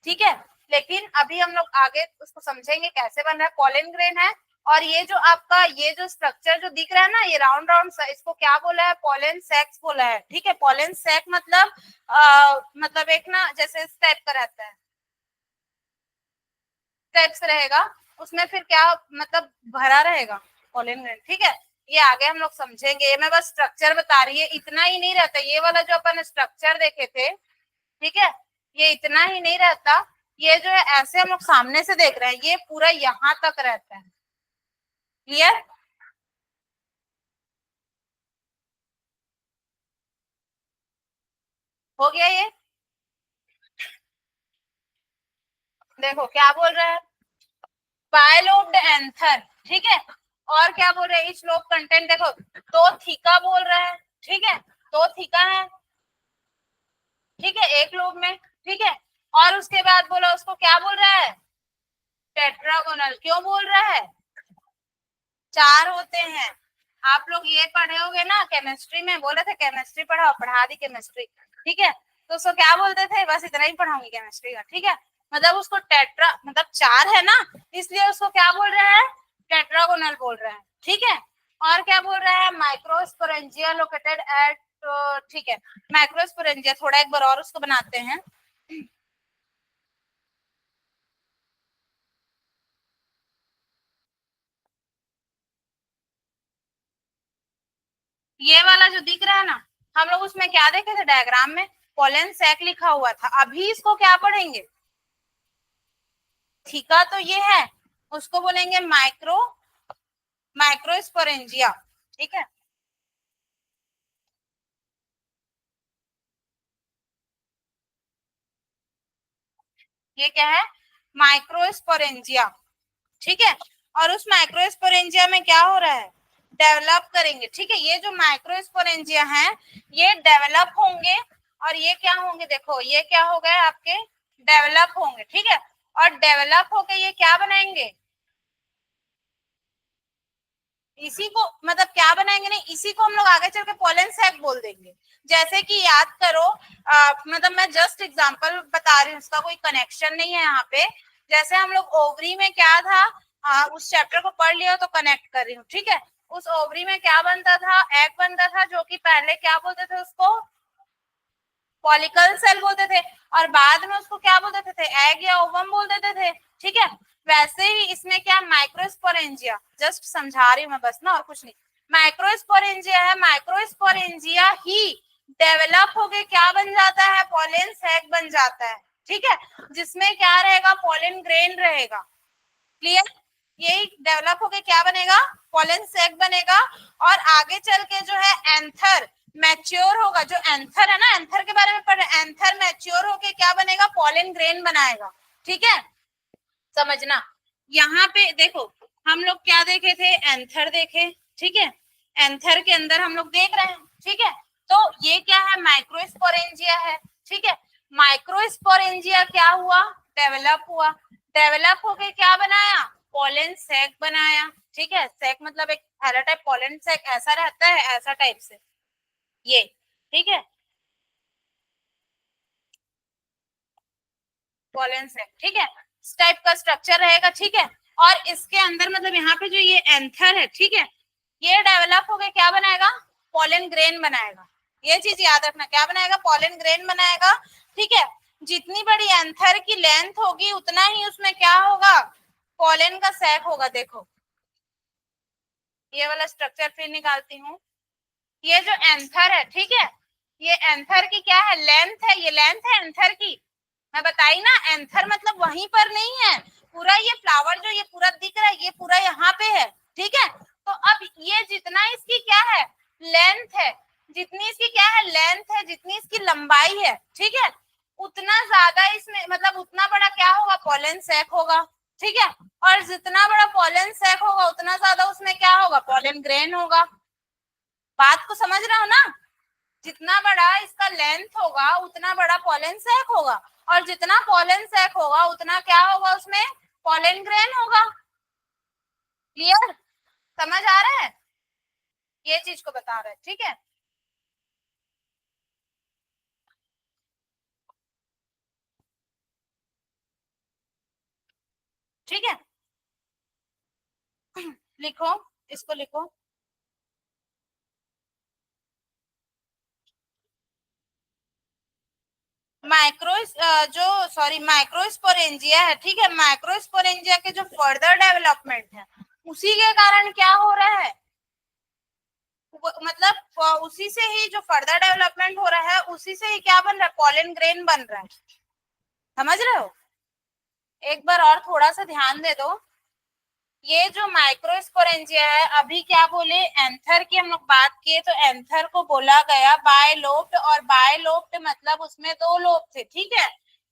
ठीक है। लेकिन अभी हम लोग आगे उसको समझेंगे कैसे बन रहा है, पॉलन ग्रेन है। और ये जो आपका ये जो स्ट्रक्चर जो दिख रहा है ना, ये राउंड राउंड सा, इसको क्या बोला है, पॉलन सैक्स बोला है, ठीक है। पॉलन सैक मतलब एक ना जैसे इस टाइप का रहता है, टाइप्स रहेगा, उसमें फिर क्या मतलब भरा रहेगा पॉलन ग्रेन, ठीक है। ये आगे हम लोग समझेंगे, ये मैं बस स्ट्रक्चर बता रही है, इतना ही नहीं रहता, ये वाला जो अपन स्ट्रक्चर देखे थे, ठीक है, ये इतना ही नहीं रहता, ये जो है ऐसे हम लोग सामने से देख रहे हैं, ये पूरा यहाँ तक रहता है। क्लियर। हो गया ये, देखो क्या बोल रहा है, बायलोब्ड एंथर, ठीक है। और क्या बोल रहे हैं, इच लोब कंटेंट, देखो दो थीका बोल रहा है, ठीक है, दो थीका है, ठीक है, एक लोब में, ठीक है। और उसके बाद बोला उसको क्या बोल रहा है, टेट्रागोनल क्यों बोल रहा है? 4 होते हैं। आप लोग ये पढ़े होगे ना केमिस्ट्री में, बोले थे केमिस्ट्री पढ़ाओ, पढ़ा दी केमिस्ट्री, ठीक है। तो उसको क्या बोलते थे, बस इतना ही पढ़ाऊंगी केमिस्ट्री का, ठीक है। मतलब उसको टेट्रा मतलब 4 है ना, इसलिए उसको क्या बोल रहा है, टेट्रागोनल बोल रहा है, ठीक है। और क्या बोल रहा है, माइक्रोस्पोरेंजिया लोकेटेड एट, ठीक है। माइक्रोस्पोरेंजिया थोड़ा एक बार और उसको बनाते हैं। ये वाला जो दिख रहा है ना, हम लोग उसमें क्या देखे थे डायग्राम में, पोलन सैक लिखा हुआ था। अभी इसको क्या पढ़ेंगे, थीका तो ये है, उसको बोलेंगे माइक्रोस्पोरेंजिया, ठीक है। ये क्या है, माइक्रोस्पोरेंजिया, ठीक है। और उस माइक्रोस्पोरेंजिया में क्या हो रहा है, डेवलप करेंगे, ठीक है। ये जो माइक्रोस्पोरेंजिया है ये डेवलप होंगे, और ये क्या होंगे, देखो ये क्या हो गए आपके, डेवलप होंगे, ठीक है। और डेवलप होके ये क्या बनाएंगे, इसी को मतलब क्या बनाएंगे, नहीं इसी को हम लोग आगे चल के पोलन सैक बोल देंगे। जैसे कि याद करो, मतलब मैं जस्ट एग्जांपल बता रही हूँ, उसका कोई कनेक्शन नहीं है यहाँ पे। जैसे हम लोग ओवरी में क्या था, उस चैप्टर को पढ़ लिया तो कनेक्ट कर रही हूँ, ठीक है। उस ओवरी में क्या बनता था, एग बनता था, जो कि पहले क्या बोलते थे उसको, फॉलिकल सेल बोलते थे, और बाद में उसको क्या बोल देते थे, एग या ओवम बोल देते थे, ठीक है। वैसे ही इसमें क्या, माइक्रोस्पोरेंजिया, जस्ट समझा रही हूँ मैं बस ना, और कुछ नहीं। माइक्रोस्पोरेंजिया है, माइक्रोस्पोरेंजिया ही डेवलप होके क्या बन जाता है, पोलन सैक बन जाता है, ठीक है। जिसमें क्या रहेगा, पोलन ग्रेन रहेगा, क्लियर। यही डेवलप होके क्या बनेगा, पोलन सैक बनेगा। और आगे चल के जो है एंथर मैच्योर होगा, जो एंथर है ना, एंथर के बारे में पढ़ रहे, एंथर मैच्योर होके क्या बनेगा, पोलन ग्रेन बनाएगा, ठीक है। समझना, यहाँ पे देखो हम लोग क्या देखे थे, एंथर देखे, ठीक है। एंथर के अंदर हम लोग देख रहे हैं, ठीक है। तो ये क्या है, माइक्रोस्पोरेंजिया है, ठीक है। माइक्रोस्पोरेंजिया क्या हुआ, डेवलप हुआ, डेवलप होके क्या बनाया, पोलन सैक बनाया, ठीक है। सैक मतलब एक थैला टाइप, पोलन सैक ऐसा रहता है, ऐसा टाइप से ये, ठीक है, पोलन सैक, ठीक है। इस टाइप का स्ट्रक्चर रहेगा, ठीक है। और इसके अंदर मतलब यहाँ पे जो ये एंथर है, ठीक है, ये डेवलप होके क्या बनाएगा, पोलन ग्रेन बनाएगा। ये चीज याद रखना, क्या बनाएगा, पोलन ग्रेन बनाएगा, ठीक है। जितनी बड़ी एंथर की लेंथ होगी उतना ही उसमें क्या होगा, पोलन का सैक होगा। देखो ये वाला स्ट्रक्चर फिर निकालती हूँ। ये जो एंथर है, ठीक है, ये एंथर की क्या है, लेंथ है, ये लेंथ है एंथर की। मैं बताई ना, एंथर मतलब वहीं पर नहीं है, पूरा ये फ्लावर जो ये पूरा दिख रहा है, ये पूरा यहाँ पे है, ठीक है। तो अब ये जितना इसकी क्या है, लेंथ है, जितनी इसकी क्या है, लेंथ है, जितनी इसकी लंबाई है, ठीक है, उतना ज्यादा इसमें मतलब उतना बड़ा क्या होगा, पोलन सैक होगा, ठीक है। और जितना बड़ा पोलन सैक होगा उतना ज्यादा उसमें क्या होगा, पोलन ग्रेन होगा। बात को समझ रहे हो ना, जितना बड़ा इसका लेंथ होगा उतना बड़ा पोलन सैक होगा, और जितना पोलन सैक होगा उतना क्या होगा, उसमें पोलन ग्रेन होगा। क्लियर, समझ आ रहा है, ये चीज को बता रहे हैं, ठीक है। ठीक है, लिखो, इसको लिखो। माइक्रो जो सॉरी माइक्रोस्पोरेंजिया है, ठीक है, माइक्रोस्पोरेंजिया के जो फर्दर डेवलपमेंट है उसी के कारण क्या हो रहा है, मतलब उसी से ही जो फर्दर डेवलपमेंट हो रहा है उसी से ही क्या बन रहा है, पोलन ग्रेन बन रहा है। समझ रहे हो, एक बार और थोड़ा सा ध्यान दे दो। ये जो माइक्रोस्पोरेंजिया है, अभी क्या बोले, एंथर की हम लोग बात किए, तो एंथर को बोला गया बायलोब्ड, और बायलोब्ड मतलब उसमें 2 लोब थे, ठीक है।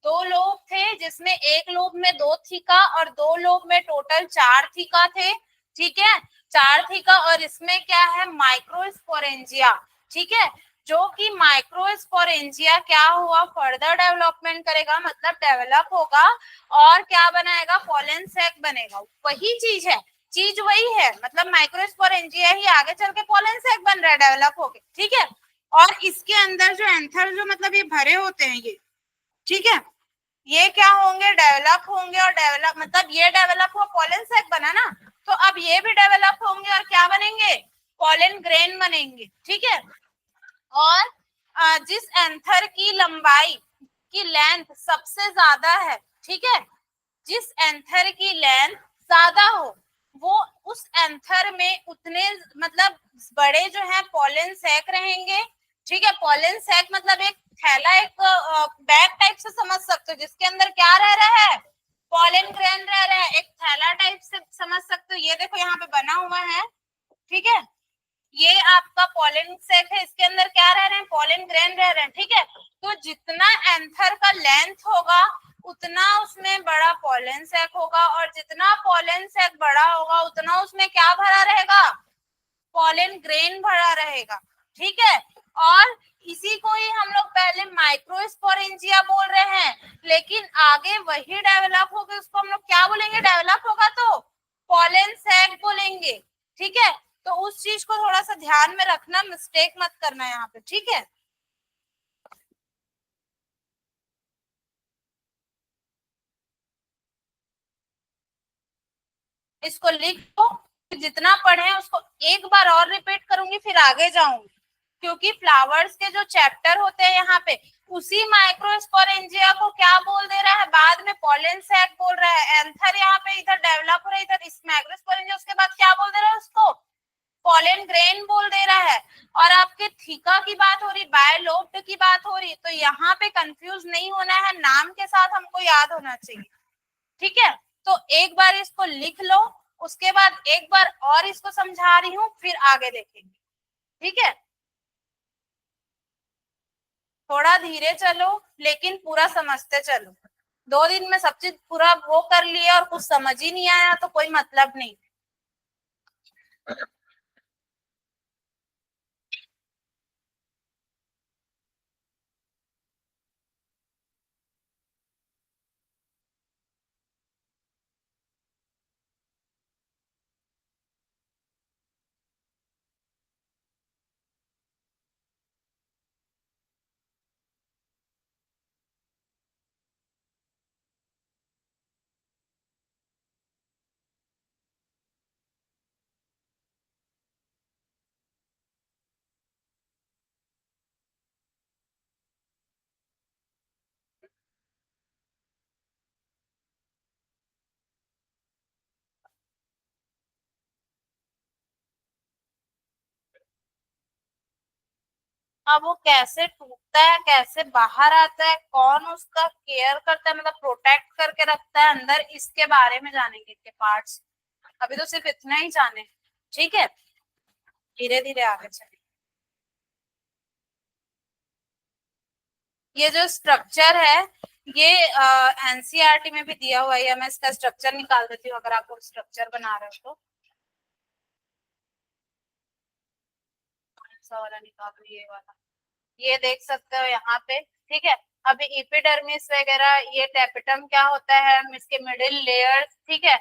2 लोब थे, जिसमें एक लोब में 2 थीका और 2 लोब में टोटल 4 थीका थे, ठीक है, 4 थीका। और इसमें क्या है, माइक्रोस्पोरेंजिया, ठीक है। जो कि माइक्रोस्पोरेंजिया क्या हुआ, फर्दर डेवलपमेंट करेगा, मतलब डेवलप होगा और क्या बनाएगा, पॉलन सैक बनेगा। वही चीज है, चीज वही है, मतलब माइक्रोस्पोरेंजिया ही आगे चल के पॉलन सैक बन रहा है डेवलप होके, ठीक है। और इसके अंदर जो एंथर जो मतलब ये भरे होते हैं ये, ठीक है, ये क्या होंगे, डेवलप होंगे, और डेवलप मतलब ये डेवलप हुआ पॉलन सैक बना ना, तो अब ये भी डेवलप होंगे और क्या बनेंगे, पॉलन ग्रेन बनेंगे, ठीक है। और जिस एंथर की लंबाई की लेंथ सबसे ज्यादा है, ठीक है, जिस एंथर की लेंथ ज्यादा हो वो उस एंथर में उतने मतलब बड़े जो है पॉलन सैक रहेंगे, ठीक है। पॉलन सैक मतलब एक थैला, एक बैग टाइप से समझ सकते हो, जिसके अंदर क्या रह रहा है, पॉलन ग्रेन रह रहा है, एक थैला टाइप से समझ सकते हो। ये देखो यहाँ पे बना हुआ है, ठीक है, ये आपका पॉलन सैक है, इसके अंदर क्या रह रहे हैं, पॉलन ग्रेन रह रहे हैं, ठीक है। तो जितना एंथर का लेंथ होगा उतना उसमें बड़ा पॉलन सैक होगा, और जितना पॉलन सैक बड़ा होगा उतना उसमें क्या भरा रहेगा, पॉलन ग्रेन भरा रहेगा, ठीक है। और इसी को ही हम लोग पहले माइक्रोस्पोरेंजिया बोल रहे हैं, लेकिन आगे वही डेवलप होगा, उसको हम लोग क्या बोलेंगे, डेवलप होगा तो पॉलन सैक बोलेंगे, ठीक है। तो उस चीज को थोड़ा सा ध्यान में रखना, मिस्टेक मत करना यहाँ पे, ठीक है। इसको लिख लो, जितना पढ़े उसको एक बार और रिपीट करूंगी, फिर आगे जाऊंगी, क्योंकि फ्लावर्स के जो चैप्टर होते हैं यहाँ पे उसी माइक्रोस्पोरेंजिया को क्या बोल दे रहा है, बाद में पॉलन सैक बोल रहा है, एंथर यहाँ पे इधर डेवलप हो रहा है, इधर इस माइक्रोस्पोरेंजिया, उसके बाद क्या बोल दे रहा है उसको, पॉलन ग्रेन बोल दे रहा है। और आपके थीका की बात हो रही, बायलोब्ड की बात हो रही, तो यहाँ पे कंफ्यूज नहीं होना है, नाम के साथ हमको याद होना चाहिए, ठीक है। तो एक बार इसको लिख लो, उसके बाद एक बार और इसको समझा रही हूँ, फिर आगे देखेंगे, ठीक है। थोड़ा धीरे चलो लेकिन पूरा समझते चलो, 2 दिन में सब चीज पूरा वो कर लिया और कुछ समझ ही नहीं आया तो कोई मतलब नहीं। अब वो कैसे टूटता है, कैसे बाहर आता है, कौन उसका केयर करता है, मतलब प्रोटेक्ट करके रखता है अंदर, इसके बारे में जानेंगे, इसके पार्ट्स। अभी तो सिर्फ इतना ही जाने, ठीक है, धीरे धीरे आगे चले। ये जो स्ट्रक्चर है ये एनसीईआरटी में भी दिया हुआ है, मैं इसका स्ट्रक्चर निकाल देती हूँ अगर आपको स्ट्रक्चर बना रहे हो तो। वाला निकालो, ये वाला, ये देख सकते हो यहाँ पे, ठीक है। अभी इपिडर्मिस वगैरह, ये टेपिटम क्या होता है, इसके मिडिल लेयर, ठीक है,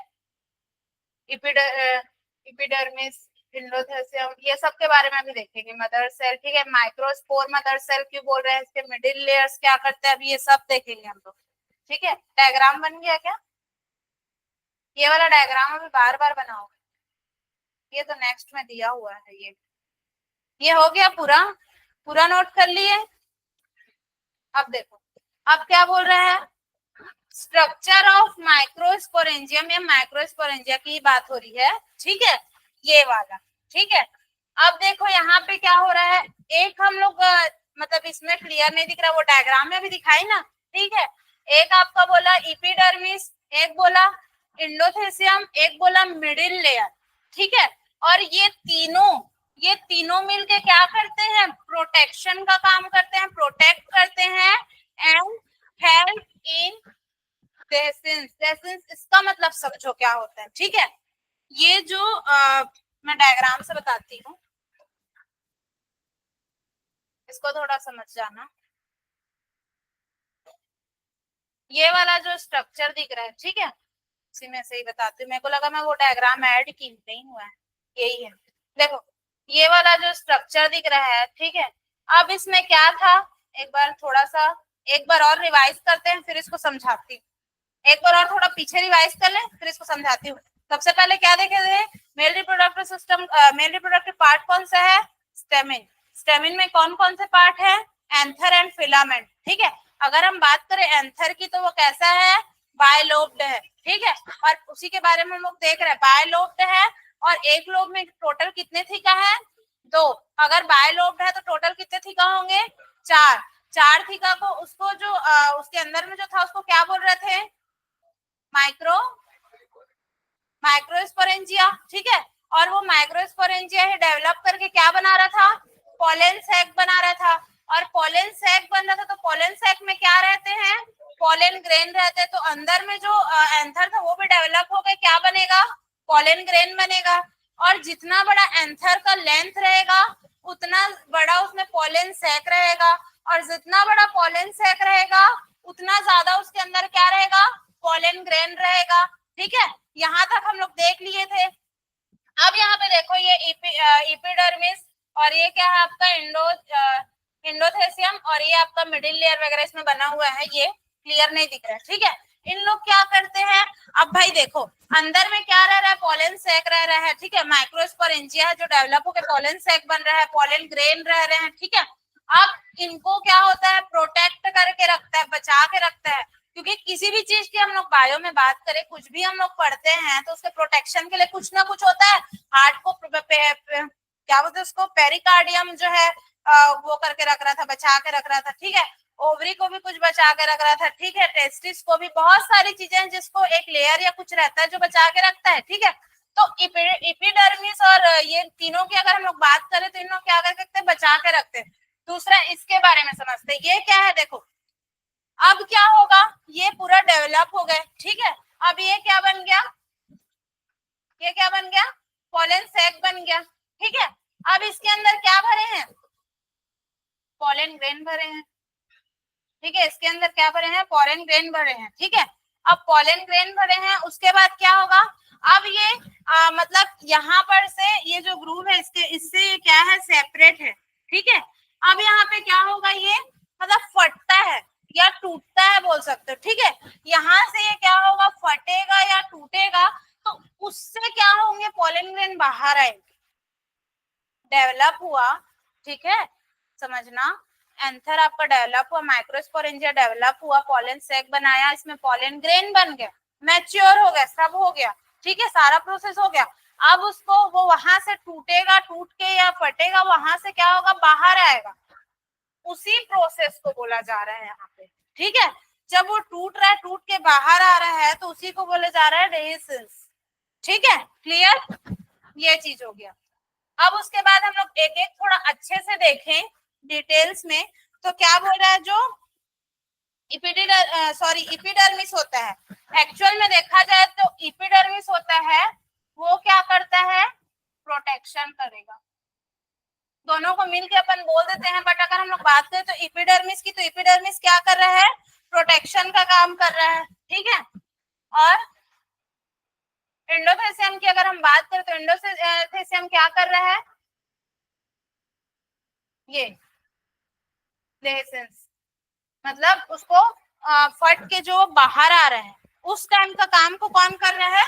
इपिडर्मिस, इंडोथेलियम, ये सब के बारे में भी देखेंगे। मदर सेल, ठीक है, माइक्रोस्पोर मदर सेल क्यों बोल रहे हैं, इसके मिडिल लेयर्स क्या करते हैं, अभी ये सब देखेंगे हम लोग, ठीक है। डायग्राम बन गया क्या, ये वाला डायग्राम अभी बार बार बनाओगे, ये तो नेक्स्ट में दिया हुआ है। ये हो गया पूरा, पूरा नोट कर लिए। अब देखो, अब क्या बोल रहा है, स्ट्रक्चर ऑफ माइक्रोस्पोरेंजियम या माइक्रोस्पोरेंजिया की बात हो रही है, ठीक है, ये वाला, ठीक है। अब देखो यहाँ पे क्या हो रहा है, एक हम लोग मतलब इसमें क्लियर नहीं दिख रहा, वो डायग्राम में भी दिखाई ना, ठीक है। एक आपका बोला इपिडर्मिस, एक बोला इंडोथेसियम, एक बोला मिडिल लेयर, ठीक है। और ये तीनों मिलके क्या करते हैं, प्रोटेक्शन का काम करते हैं, प्रोटेक्ट करते हैं एंड हेल्प इन सेसेंस। सेसेंस इसका मतलब समझो क्या होता है, ठीक है। ये जो मैं डायग्राम से बताती हूँ, इसको थोड़ा समझ जाना। ये वाला जो स्ट्रक्चर दिख रहा है, ठीक है, इसी में से ही बताती हूँ। मेरे को लगा मैं वो डायग्राम ऐड की, नहीं हुआ है, यही है। देखो ये वाला जो स्ट्रक्चर दिख रहा है, ठीक है, अब इसमें क्या था, एक बार थोड़ा सा एक बार और रिवाइज करते हैं, फिर इसको समझाती हूँ। एक बार और थोड़ा पीछे रिवाइज कर लें, फिर इसको समझाती हूँ। सबसे पहले क्या देखे थे, mail reproductive system, male reproductive part कौन सा है, स्टेमिन। स्टेमिन में कौन कौन से पार्ट है, एंथर एंड फिलामेंट, ठीक है। अगर हम बात करें एंथर की, तो वो कैसा है, बायलोब्ड है, ठीक है। और उसी के बारे में हम लोग देख रहे हैं, बायलोब्ड है, और एक लोब में टोटल कितने थीका है, 2। अगर बायलोब्ड है तो टोटल कितने थीका होंगे, 4। 4 थीका को उसको जो उसके अंदर में जो था उसको क्या बोल रहे थे, माइक्रोस्पोरेंजिया, ठीक है। और वो माइक्रोस्पोरेंजिया ही डेवलप करके क्या बना रहा था, पोलन सैक बना रहा था। और पोलन सैक बन रहा था, तो पोलन सैक में क्या रहते हैं, पोलन ग्रेन रहते हैं। तो अंदर में जो एंथर था वो भी डेवलप हो गए, क्या बनेगा, पोलन ग्रेन बनेगा। और जितना बड़ा एंथर का लेंथ रहेगा, उतना बड़ा उसमें पोलन सैक रहेगा। और जितना बड़ा पोलन सैक रहेगा, उतना ज्यादा उसके अंदर क्या रहेगा, पोलन ग्रेन रहेगा, ठीक है। यहाँ तक हम लोग देख लिए थे। अब यहाँ पे देखो, ये इपिडर्मिस, और ये क्या है आपका इंडोथेसियम, और ये आपका मिडिल लेयर वगैरह इसमें बना हुआ है, ये क्लियर नहीं दिख रहा है, ठीक है। इन लोग क्या करते हैं, अब भाई देखो अंदर में क्या रह रहा है, पोलन सैक रह रहा है, ठीक है। माइक्रोस्पोरेंजिया है जो डेवलप होकर पोलन सैक बन रहा है, पोलन ग्रेन रह रहे हैं, ठीक है। अब इनको क्या होता है, प्रोटेक्ट करके रखता है, बचा के रखता है। क्योंकि किसी भी चीज की हम लोग बायो में बात करें, कुछ भी हम लोग पढ़ते हैं, तो उसके प्रोटेक्शन के लिए कुछ ना कुछ होता है। हार्ट को क्या बोलते हैं उसको, पेरिकार्डियम जो है वो करके रख रहा था, बचा के रख रहा था, ठीक है। ओवरी को भी कुछ बचा के रख रहा था, ठीक है। टेस्टिस को भी, बहुत सारी चीजें हैं जिसको एक लेयर या कुछ रहता है जो बचा के रखता है, ठीक है। तो इपिडर्मिस और ये तीनों की अगर हम लोग बात करें, तो इन लोग क्या करते हैं, बचा के रखते हैं। दूसरा इसके बारे में समझते हैं, ये क्या है, देखो अब क्या होगा, ये पूरा डेवलप हो गए, ठीक है। अब ये क्या बन गया, ये क्या बन गया, पोलन सैक बन गया, ठीक है। अब इसके अंदर क्या भरे हैं, पोलन ग्रेन भरे हैं, ठीक है। इसके अंदर क्या भरे हैं, पोलन ग्रेन भरे हैं, ठीक है। अब पोलन ग्रेन भरे हैं, उसके बाद क्या होगा, अब ये मतलब यहाँ पर से ये जो ग्रूव है, इससे क्या है, सेपरेट है, ठीक है। अब यहाँ पे क्या होगा, ये मतलब फटता है या टूटता है बोल सकते हो, ठीक है। यहाँ से ये क्या होगा, फटेगा या टूटेगा, तो उससे क्या होंगे, पोलन ग्रेन बाहर आएंगे, डेवलप हुआ, ठीक है, समझना। एंथर आपका डेवलप हुआ, माइक्रोस्पोरेंजिया डेवलप हुआ, पोलन सैक बनाया, इसमें पोलन ग्रेन बन गया, मैच्योर हो गया, सब हो गया, ठीक है, सारा प्रोसेस हो गया। अब उसको वो वहां से टूटेगा, टूट के या फटेगा, वहां से क्या होगा, बाहर आएगा। उसी प्रोसेस को बोला जा रहा है यहाँ पे, ठीक है। जब वो टूट रहा है, टूट के बाहर आ रहा है, तो उसी को बोला जा रहा है डेहिसेंस, ठीक है, क्लियर, ये चीज हो गया। अब उसके बाद हम लोग एक एक थोड़ा अच्छे से देखें डिटेल्स में, तो क्या बोल रहा है, जो इपिडर्मिस होता है, एक्चुअल में देखा जाए तो इपिडर्मिस होता है, वो क्या करता है, प्रोटेक्शन करेगा। दोनों को मिलके अपन बोल देते हैं, बट अगर हम लोग बात करें तो इपिडर्मिस की, तो इपिडर्मिस क्या कर रहा है, प्रोटेक्शन का काम कर रहा है, ठीक है। और एंडोथेसियम की अगर हम बात करें, तो एंडोथेसियम क्या कर रहा है, ये डेहिसेंस, मतलब उसको फट के जो बाहर आ रहा है, उस टाइम का काम को कौन कर रहा है,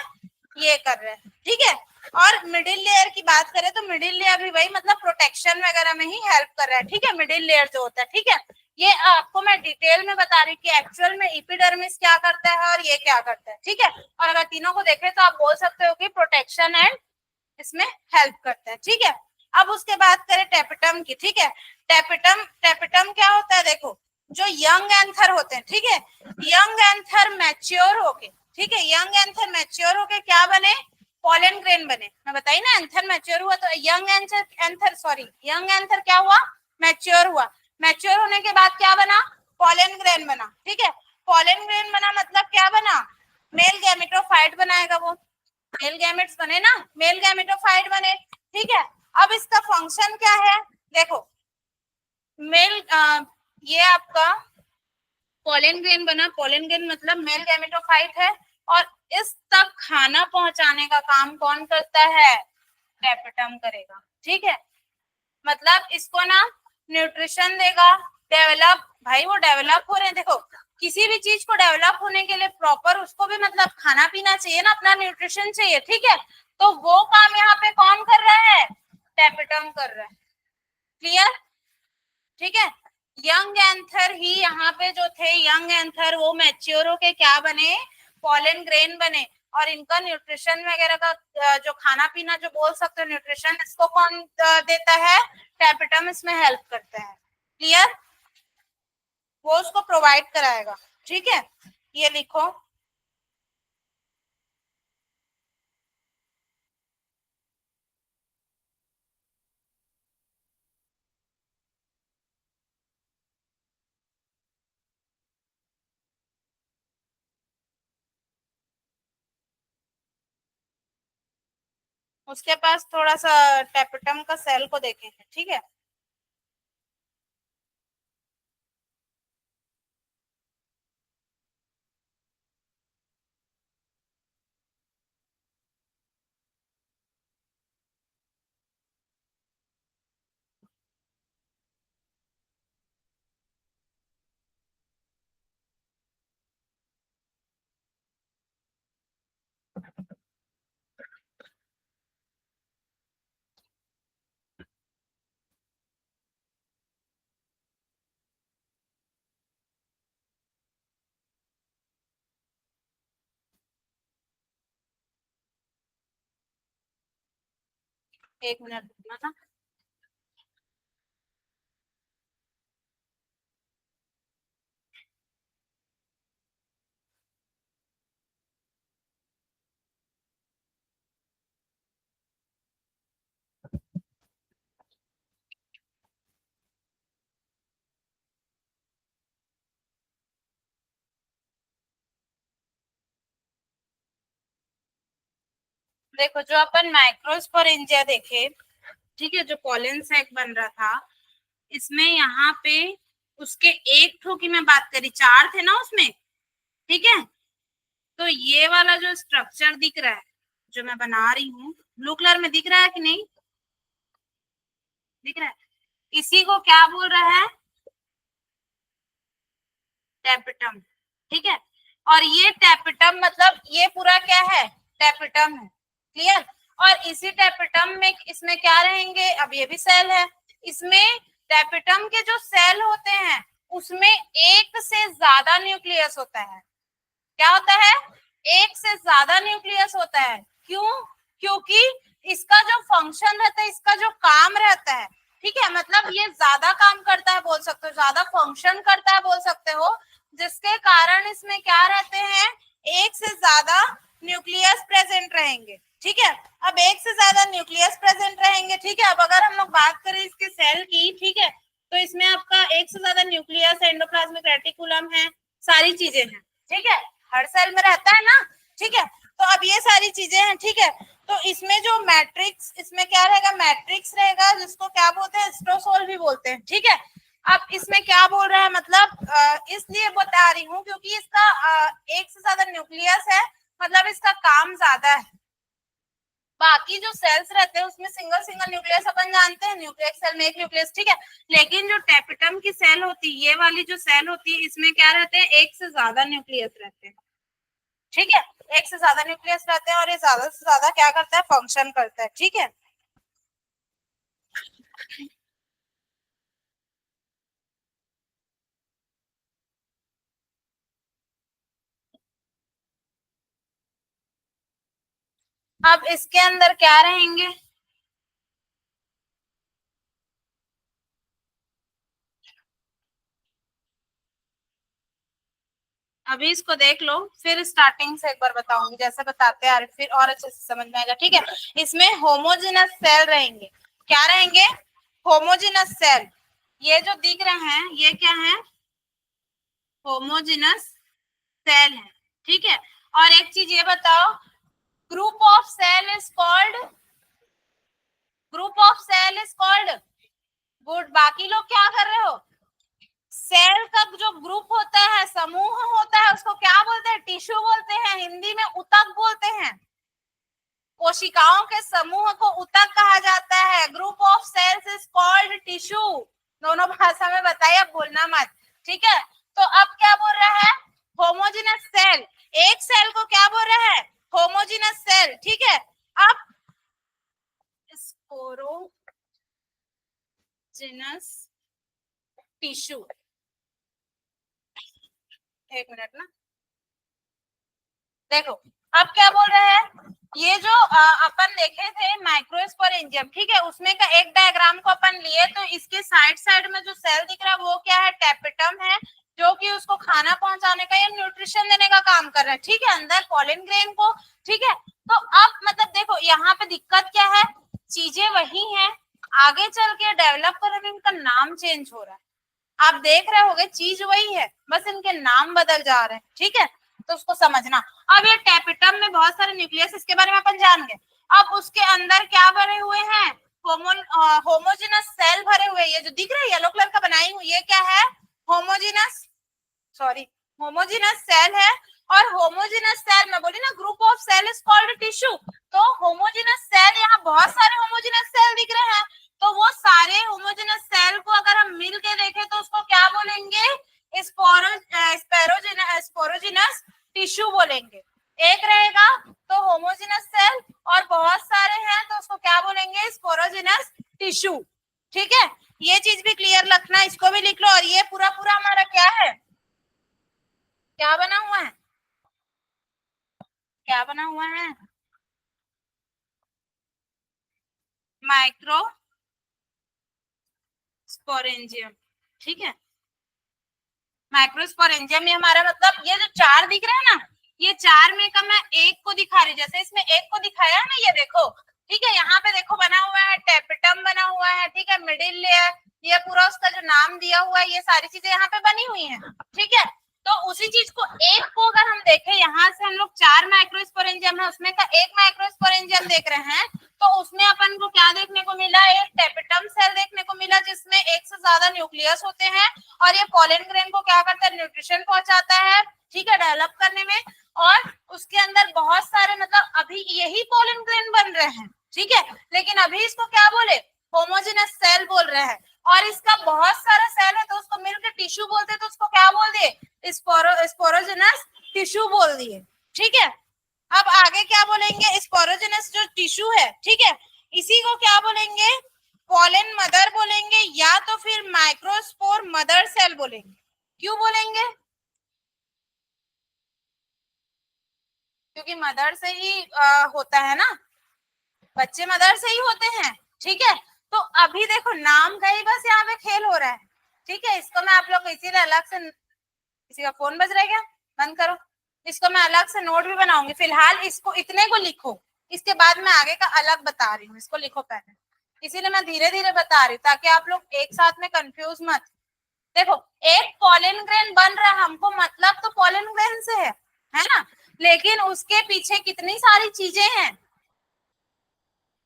ये कर रहा है, ठीक है। और मिडिल लेयर की बात करें, तो मिडिल लेयर भी वही, मतलब प्रोटेक्शन वगैरह में ही हेल्प कर रहा है, ठीक है, मिडिल लेयर जो होता है, ठीक है। ये आपको मैं डिटेल में बता रही कि एक्चुअल में इपिडर्मिस क्या करता है और ये क्या करता है, ठीक है। और अगर तीनों को देखें तो आप बोल सकते हो कि प्रोटेक्शन एंड इसमें हेल्प करता है, ठीक है। अब उसके बात करें टेपिटम की, ठीक है। टेपिटम क्या होता है, देखो जो यंग एंथर होते हैं, ठीक है, यंग एंथर मैच्योर होके, ठीक है, यंग एंथर मैच्योर होके क्या बने, पोलन ग्रेन बने। मैं बताई ना, एंथर मैच्योर हुआ तो यंग एंथर क्या हुआ, मैच्योर हुआ। मैच्योर होने के बाद क्या बना, पोलन ग्रेन बना, ठीक है। पोलन ग्रेन बना मतलब क्या बना, मेल गैमेटोफाइट बनाएगा वो, मेल गैमेट्स बने ना, मेल गैमेटोफाइट बने, ठीक है। अब इसका फंक्शन क्या है, देखो मेल ये आपका पोलन ग्रेन बना। पोलन ग्रेन मतलब मेल गैमेटोफाइट है, और इस तक खाना पहुंचाने का काम कौन करता है? टेपिटम करेगा। ठीक है, मतलब इसको ना न्यूट्रिशन देगा, डेवलप, भाई वो डेवलप हो रहे हैं। देखो किसी भी चीज को डेवलप होने के लिए प्रॉपर उसको भी मतलब खाना पीना चाहिए ना, अपना न्यूट्रिशन चाहिए। ठीक है, तो वो काम यहाँ पे कौन कर रहा है? टेपिटम कर रहा है। क्लियर? ठीक है, यंग एंथर ही यहाँ पे जो थे, यंग एंथर वो मैच्योर होके क्या बने? पॉलन ग्रेन बने। और इनका न्यूट्रिशन वगैरह का जो खाना पीना जो बोल सकते हो न्यूट्रिशन, इसको कौन देता है? टेपिटम इसमें हेल्प करता है। क्लियर? वो उसको प्रोवाइड कराएगा। ठीक है, ये लिखो। उसके पास थोड़ा सा टेपिटम का सेल को देखेंगे। ठीक है, एक मिनट रुकना ना। देखो जो अपन माइक्रोस्पोरेंजिया देखे, ठीक है, जो पॉलन सैक बन रहा था, इसमें यहाँ पे उसके एक ठो की मैं बात करी, चार थे ना उसमें। ठीक है, तो ये वाला जो स्ट्रक्चर दिख रहा है जो मैं बना रही हूँ, ब्लू कलर में दिख रहा है कि नहीं? दिख रहा है। इसी को क्या बोल रहा है? टेपिटम। ठीक है, और ये टेपिटम मतलब ये पूरा क्या है? टेपिटम है। क्लियर? और इसी टेपिटम में इसमें क्या रहेंगे? अब ये भी सेल है। इसमें टेपिटम के जो सेल होते हैं उसमें एक से ज्यादा न्यूक्लियस होता है। क्या होता है? एक से ज्यादा न्यूक्लियस होता है। क्यों? क्योंकि इसका जो फंक्शन रहता है, इसका जो काम रहता है, ठीक है, मतलब ये ज्यादा काम करता है बोल सकते हो, ज्यादा फंक्शन करता है बोल सकते हो, जिसके कारण इसमें क्या रहते हैं? एक से ज्यादा न्यूक्लियस प्रेजेंट रहेंगे। ठीक है, अब एक से ज्यादा न्यूक्लियस प्रेजेंट रहेंगे। ठीक है, अब अगर हम लोग बात करें इसके सेल की, ठीक है, तो इसमें आपका एक से ज्यादा न्यूक्लियस, एंडोप्लाज्मिक रेटिकुलम है, सारी चीजें हैं। ठीक है, हर सेल में रहता है ना। ठीक है, तो अब ये सारी चीजें हैं। ठीक है, तो इसमें जो मैट्रिक्स, इसमें क्या रहेगा? मैट्रिक्स रहेगा, जिसको क्या बोलते हैं? स्ट्रोसोल भी बोलते हैं। ठीक है, अब इसमें क्या बोल रहा है, मतलब इसलिए बता रही हूँ क्योंकि इसका एक से ज्यादा न्यूक्लियस है, मतलब इसका काम ज्यादा है। बाकी जो सेल्स रहते हैं उसमें सिंगल सिंगल न्यूक्लियस अपन जानते हैं, न्यूक्लियस सेल में एक न्यूक्लियस। ठीक है, लेकिन जो टेपिटम की सेल होती है, ये वाली जो सेल होती है, इसमें क्या रहते हैं? एक से ज्यादा न्यूक्लियस रहते हैं। ठीक है, एक से ज्यादा न्यूक्लियस रहते हैं, और ये ज्यादा से ज्यादा क्या करता है? फंक्शन करता है। ठीक है, अब इसके अंदर क्या रहेंगे? अभी इसको देख लो, फिर स्टार्टिंग से एक बार बताऊंगी, जैसे बताते हैं फिर और अच्छे से समझ में आएगा। ठीक है, इसमें होमोजेनस सेल रहेंगे। क्या रहेंगे? Homogenous cell. ये जो दिख रहे हैं ये क्या है? होमोजेनस सेल है। ठीक है, और एक चीज ये बताओ, group of cell is called, group of cell is called good. बाकी लोग क्या कर रहे हो? सेल का जो ग्रुप होता है, समूह होता है, उसको क्या बोलते हैं? टिश्यू बोलते हैं, हिंदी में ऊतक बोलते हैं। कोशिकाओं के समूह को ऊतक कहा जाता है। Group of cells is called tissue. दोनों भाषा में बताइए, अब बोलना मत, ठीक है? तो अब क्या बोल रहा है? Homogeneous cell. एक सेल को क्या बोल रहा है? होमोजेनस सेल, ठीक है? अब स्पोरोजेनस टिश्यू, एक मिनट ना, देखो अब क्या बोल रहे हैं? ये जो अपन देखे थे माइक्रोस्पोरेंजियम, ठीक है, उसमें का एक डायग्राम को अपन लिए, तो इसके साइड साइड में जो सेल दिख रहा है वो क्या है? टेपिटम है, जो कि उसको खाना पहुंचाने का या न्यूट्रिशन देने का काम कर रहा है, ठीक है, अंदर पॉलन ग्रेन को, ठीक है। तो अब मतलब देखो यहाँ पे दिक्कत क्या है? चीजें वही हैं, आगे चल के डेवलप कर इनका नाम चेंज हो रहा है। आप देख रहे होगे चीज वही है, बस इनके नाम बदल जा रहे हैं, ठीक है? तो उसको समझना। अब ये टेपिटम में बहुत सारे न्यूक्लियस, इसके बारे में अपन जान गए। अब उसके अंदर क्या भरे हुए हैं? होमोजेनस सेल भरे हुए। ये जो दिख रहा है येलो कलर का बनाई हुई, ये क्या है? होमोजेनस, सॉरी, होमोजेनस सेल है। और होमोजेनस सेल में बोली ना, group of cell is called tissue. तो होमोजेनस सेल, यहाँ बहुत सारे होमोजेनस सेल दिख रहे हैं, तो वो सारे होमोजेनस सेल को अगर हम मिल के देखें तो उसको क्या बोलेंगे? स्पोरोजिनस टिश्यू बोलेंगे। एक रहेगा तो होमोजेनस सेल, और बहुत सारे हैं तो उसको क्या बोलेंगे? स्पोरोजिनस टिश्यू, ठीक है? ये चीज भी क्लियर रखना, इसको भी लिख लो। और ये पूरा पूरा हमारा क्या है? क्या बना हुआ है? क्या बना हुआ है? माइक्रो स्पोरेंजियम, ठीक है। माइक्रोस्पोरेंजियम में हमारा मतलब ये जो चार दिख रहा है ना, ये चार में का मैं एक को दिखा रही, जैसे इसमें एक को दिखाया है ना, ये देखो, ठीक है, यहाँ पे देखो बना हुआ है टेपिटम बना हुआ है, ठीक है, मिडिल लेयर, ये पूरा उसका जो नाम दिया हुआ है, ये सारी चीजें यहाँ पे बनी हुई है, ठीक है। तो उसी चीज को एक को अगर हम देखें, यहाँ से हम लोग चार माइक्रोस्पोरेंजियम है, उसमें का एक माइक्रोस्पोरेंजियम देख रहे हैं, तो उसमें अपन को क्या देखने को मिला? एक टेपिटम सेल देखने को मिला, जिसमें एक से ज्यादा न्यूक्लियस होते हैं, और ये पॉलन ग्रेन को क्या करता है? न्यूट्रिशन पहुंचाता है, ठीक है, डेवलप करने में। और उसके अंदर बहुत सारे, मतलब अभी यही पॉलन ग्रेन बन रहे हैं, ठीक है, लेकिन अभी इसको क्या बोले? होमोजेनस सेल बोल रहे हैं। और इसका बहुत सारा सेल है तो उसको मिलकर टिश्यू बोलते, तो उसको क्या बोल दिए? स्पोरोजेनस टिश्यू बोल दिए, ठीक है। अब आगे क्या बोलेंगे? स्पोरोजेनस जो टिश्यू है, ठीक है, इसी को क्या बोलेंगे? पॉलन मदर बोलेंगे, या तो फिर माइक्रोस्पोर मदर सेल बोलेंगे। क्यों बोलेंगे? क्योंकि मदर से ही होता है ना, बच्चे मदर से ही होते हैं, ठीक है। तो अभी देखो नाम का ही बस यहाँ पे खेल हो रहा है, ठीक है। इसको मैं आप लोग को इसीलिए अलग से, किसी का फोन बज रहा है क्या? बंद करो। इसको मैं अलग से नोट भी बनाऊंगी, फिलहाल इसको इतने को लिखो, इसके बाद मैं आगे का अलग बता रही हूँ, इसको लिखो पहले। इसीलिए मैं धीरे धीरे बता रही हूँ ताकि आप लोग एक साथ में कंफ्यूज मत। देखो एक पॉलन ग्रेन बन रहा है, हमको मतलब तो पॉलन ग्रेन से है ना, लेकिन उसके पीछे कितनी सारी चीजें हैं।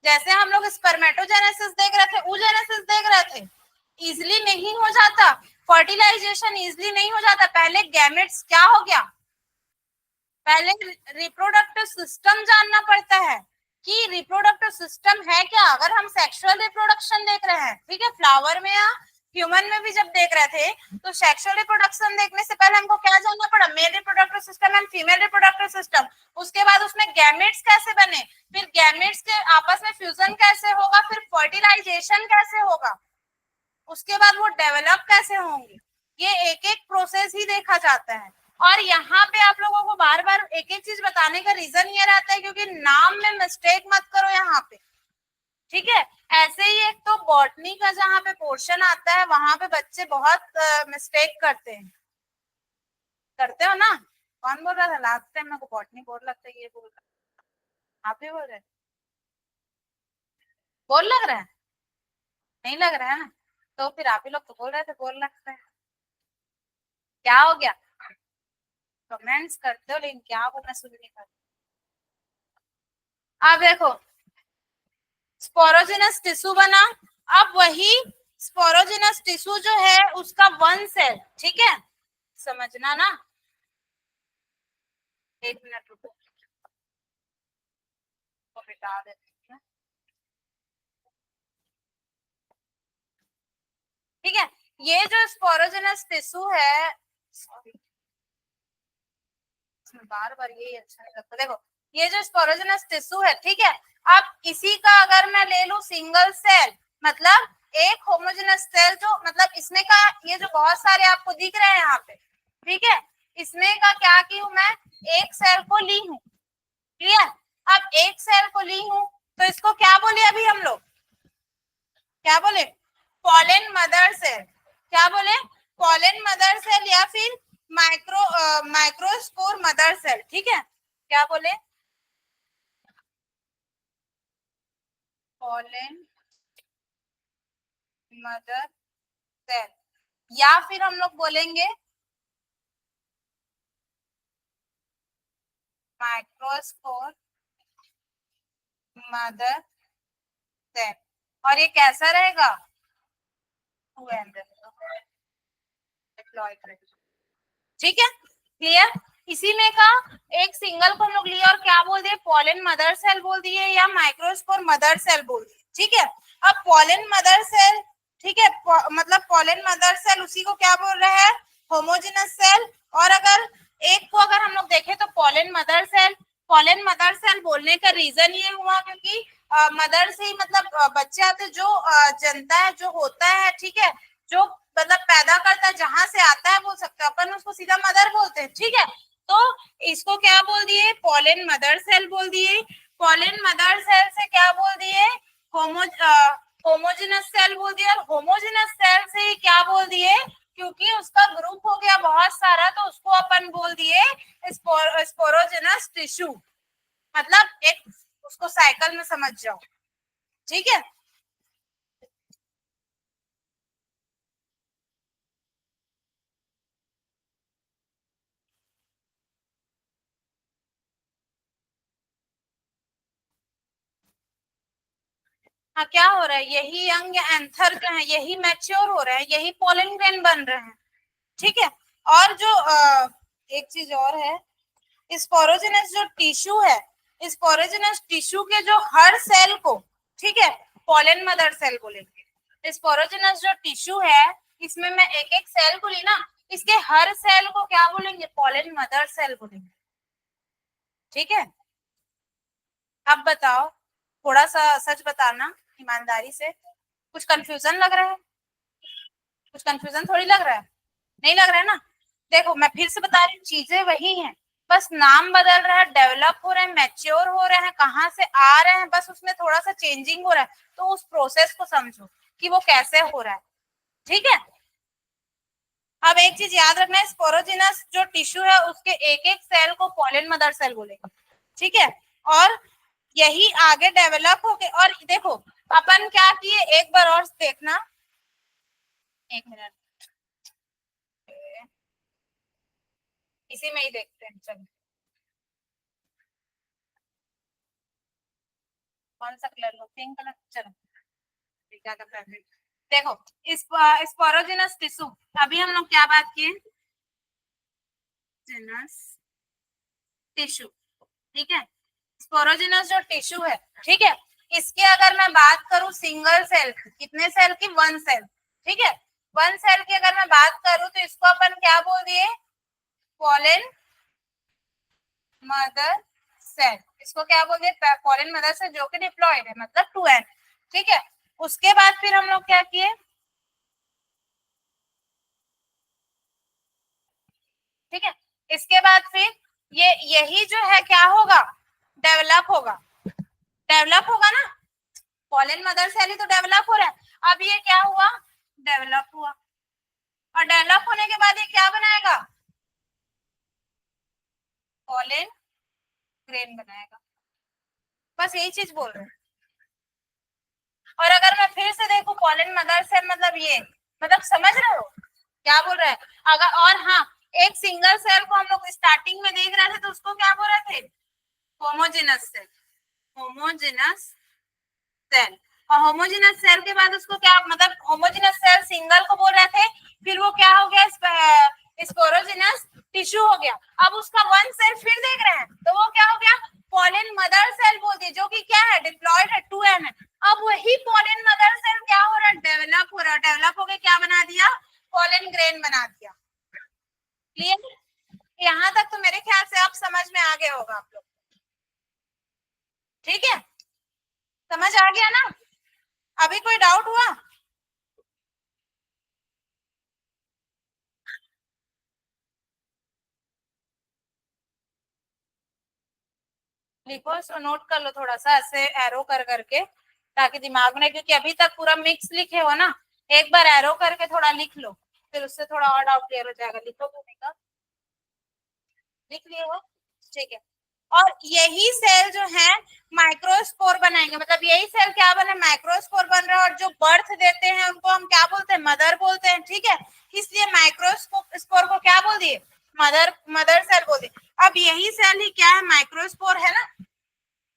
जैसे हम लोग स्पर्मेटोजेनेसिस देख रहे थे, oogenesis देख रहे थे, इजिली नहीं हो जाता, फर्टिलाइजेशन इजिली नहीं हो जाता। पहले गैमेट्स क्या हो गया? पहले रिप्रोडक्टिव सिस्टम जानना पड़ता है कि रिप्रोडक्टिव सिस्टम है क्या। अगर हम सेक्सुअल रिप्रोडक्शन देख रहे हैं, ठीक है, फ्लावर में या ह्यूमन में भी जब देख रहे थे, तो सेक्सुअल रिप्रोडक्शन देखने से पहले हमको क्या जानना पड़ा? Mail reproductive system and female reproductive system. उसके बाद उसमें गैमेट्स कैसे बने, फिर गैमेट्स के आपस में फ्यूजन कैसे होगा, फिर फर्टिलाइजेशन कैसे होगा, उसके बाद वो डेवलप कैसे होंगे, ये एक एक प्रोसेस ही देखा जाता है। और यहाँ पे आप लोगों को बार बार एक एक चीज बताने का रीजन ये रहता है क्योंकि नाम में मिस्टेक मत करो यहाँ पे, ठीक है। ऐसे ही एक तो बॉटनी का जहाँ पे पोर्शन आता है, वहां पे बच्चे बहुत मिस्टेक करते हो ना। कौन बोल रहा था लास्ट टाइम? मेरे को बॉटनी बोर लगता है, ये बोल रहा, आप ही बोल रहे? बोर लग रहा है? नहीं लग रहा है ना, तो फिर आप ही लोग तो बोल रहे थे बोर लगता है। क्या हो गया? कमेंट्स करते हो लेकिन क्या वो मैं सुन नहीं पाती। अब देखो स्पोरोजेनस टिश्यू बना, अब वही स्पोरोजिनस टिश्यू जो है उसका वन सेल, ठीक है, समझना ना। एक मिनट रुको, तो हटा देते हैं, ठीक है। ये जो स्पोरोजिनस टिश्यू है, सॉरी बार बार यही अच्छा नहीं लगता, देखो ये जो स्पोरोजिनस टिश्यू है, ठीक है। अब इसी का अगर मैं ले लूं सिंगल सेल, मतलब एक होमोजेनस सेल, जो मतलब इसमें का ये जो बहुत सारे आपको दिख रहे हैं यहाँ पे, ठीक है, इसमें का क्या की हूं मैं, एक सेल को ली हूं, क्लियर। अब एक सेल को ली हूं तो इसको क्या बोले अभी हम लोग, क्या बोले, पॉलन मदर सेल, क्या बोले, पॉलन मदर सेल या फिर माइक्रोस्पोर मदर सेल, ठीक है, क्या बोले, पॉलन मदर सेल, या फिर हम लोग बोलेंगे माइक्रोस्पोर मदर सेल। और ये कैसा रहेगा, 2 ठीक है, क्लियर। इसी में का एक सिंगल को हम लोग लिए और क्या बोल दिए, पॉलन मदर सेल बोल दिए या माइक्रोस्पोर मदर सेल बोल दिए, ठीक है। अब पॉलन मदर सेल, ठीक है, मतलब पॉलन मदर सेल उसी को क्या बोल रहे हैं, होमोजेनस सेल। और अगर एक को अगर हम लोग देखें तो pollen mother cell, pollen mother cell बोलने का रीजन ये हुआ क्योंकि मदर से ही मतलब बच्चे आते, जो जनता है, जो होता है, ठीक है, जो मतलब पैदा करता है, जहां से आता है बोल सकते हैं अपन, उसको सीधा मदर बोलते हैं, ठीक है। तो इसको क्या बोल दिए, पॉलन मदर सेल बोल दिए। पॉलन मदर सेल से क्या बोल दिए, होमोजेनस सेल बोल दिया। और होमोजेनस सेल से ही क्या बोल दिए, क्योंकि उसका ग्रुप हो गया बहुत सारा, तो उसको अपन बोल दिए स्पोरोजेनस टिश्यू, मतलब एक उसको साइकिल में समझ जाओ, ठीक है। हाँ, क्या हो रहा है, यही यंग या एंथर जो है यही मैच्योर हो रहे हैं, यही पोलन ग्रेन बन रहे हैं, ठीक है। और जो एक चीज और है, स्पोरोजेनस जो टिश्यू है, स्पोरोजेनस टिश्यू के जो हर सेल को, ठीक है, पोलन मदर सेल बोलेंगे। स्पोरोजेनस जो टिश्यू है, इसमें मैं एक एक सेल को ली ना, इसके हर सेल को क्या बोलेंगे, पोलन मदर सेल बोलेंगे, ठीक है। अब बताओ, थोड़ा सा सच बताना ईमानदारी से, कुछ कंफ्यूजन लग रहा है, कुछ कंफ्यूजन थोड़ी लग रहा है, नहीं लग रहा है ना। देखो मैं फिर से बता रही हूँ, चीजें वही हैं, बस नाम बदल रहा है, डेवलप हो रहे हैं, मैच्योर हो रहे हैं, कहाँ से आ रहे हैं, बस उसमें थोड़ा सा चेंजिंग हो रहा है। तो उस प्रोसेस को समझो कि वो कैसे हो रहा है, ठीक है। अब एक चीज याद रखना है, स्पोरोजिनस जो टिश्यू है उसके एक एक सेल को पोलन मदर सेल बोलेंगे, ठीक है। और यही आगे डेवलप हो गए। और देखो अपन क्या किए, एक बार और देखना, एक मिनट, इसी में ही देखते हैं, चलो कौन सा कलर लो, पिंक कलर, चलो ज्यादा फेवरेट। देखो इस स्पोरोजिनस टिश्यू, अभी हम लोग क्या बात किए, जिनस टिश्यू, ठीक है। स्पोरोजिनस जो टिश्यू है, ठीक है, इसके अगर मैं बात करूं सिंगल सेल, कितने सेल की, वन सेल, ठीक है। वन सेल की अगर मैं बात करूं तो इसको अपन क्या बोल दिए, पोलन मदर सेल, इसको क्या बोल दिए, पोलन मदर सेल, जो कि डिप्लॉयड है, मतलब 2n, ठीक है। उसके बाद फिर हम लोग क्या किए, ठीक है, इसके बाद फिर ये यही जो है क्या होगा, डेवलप होगा, डेवलप होगा ना, पोलन मदर सेल ही तो डेवलप हो रहा है। अब ये क्या हुआ, डेवलप हुआ, और डेवलप होने के बाद ये क्या बनाएगा, पोलन ग्रेन बनाएगा, बस यही चीज बोल रहे हैं। और अगर मैं फिर से देखूं पोलन मदर सेल, मतलब ये, मतलब समझ रहे हो क्या बोल रहे हैं। अगर और हाँ, एक सिंगल सेल को हम लोग स्टार्टिंग में देख रहे थे तो उसको क्या बोल रहे थे, होमोजेनस सेल, होमोजेनस सेल, और होमोजेनस सेल के बाद उसको क्या मतलब होमोजेनस सेल सिंगल को बोल रहे थे, फिर वो क्या हो गया स्पोरोजेनस टिश्यू हो गया। अब उसका वन सेल फिर देख रहे हैं तो वो क्या हो गया पॉलन मदर सेल बोल दिए, जो कि क्या है डिप्लॉयड है 2n है। अब वही पॉलन मदर सेल क्या हो रहा है डेवलप हो रहा है, डेवलप होके क्या बना दिया पॉलन ग्रेन बना दिया। क्लियर? यहाँ तक तो मेरे ख्याल से आप समझ में आ गया होगा आप लोग। ठीक है, समझ आ गया ना? अभी कोई डाउट हुआ? लिखो, इसको नोट कर लो थोड़ा सा ऐसे एरो कर करके, ताकि दिमाग में, क्योंकि अभी तक पूरा मिक्स लिखे हो ना, एक बार एरो करके थोड़ा लिख लो, फिर उससे थोड़ा और डाउट क्लियर हो जाएगा। लिखो भूमिका, लिख लिए हो? ठीक है। और यही सेल जो है माइक्रोस्पोर बनाएंगे, मतलब यही सेल क्या बने माइक्रोस्पोर बन रहा है, और जो बर्थ देते हैं उनको हम क्या बोलते हैं मदर बोलते हैं। ठीक है, इसलिए माइक्रोस्पोर को क्या बोल दिए मदर, मदर सेल बोल दिए। अब यही सेल ही क्या है माइक्रोस्पोर है ना,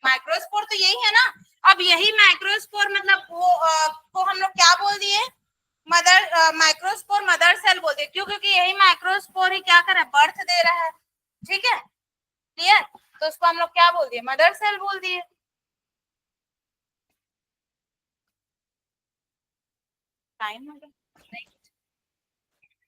माइक्रोस्पोर तो यही है ना। अब यही माइक्रोस्पोर मतलब वो को हम लोग क्या बोल दिए मदर, माइक्रोस्पोर मदर सेल बोल दिए। क्यों? क्योंकि यही माइक्रोस्पोर ही क्या कर रहा है बर्थ दे रहा है। ठीक है, क्लियर? तो उसको हम लोग क्या बोल दिए मदर सेल बोल दिए। टाइम हो गया नहीं?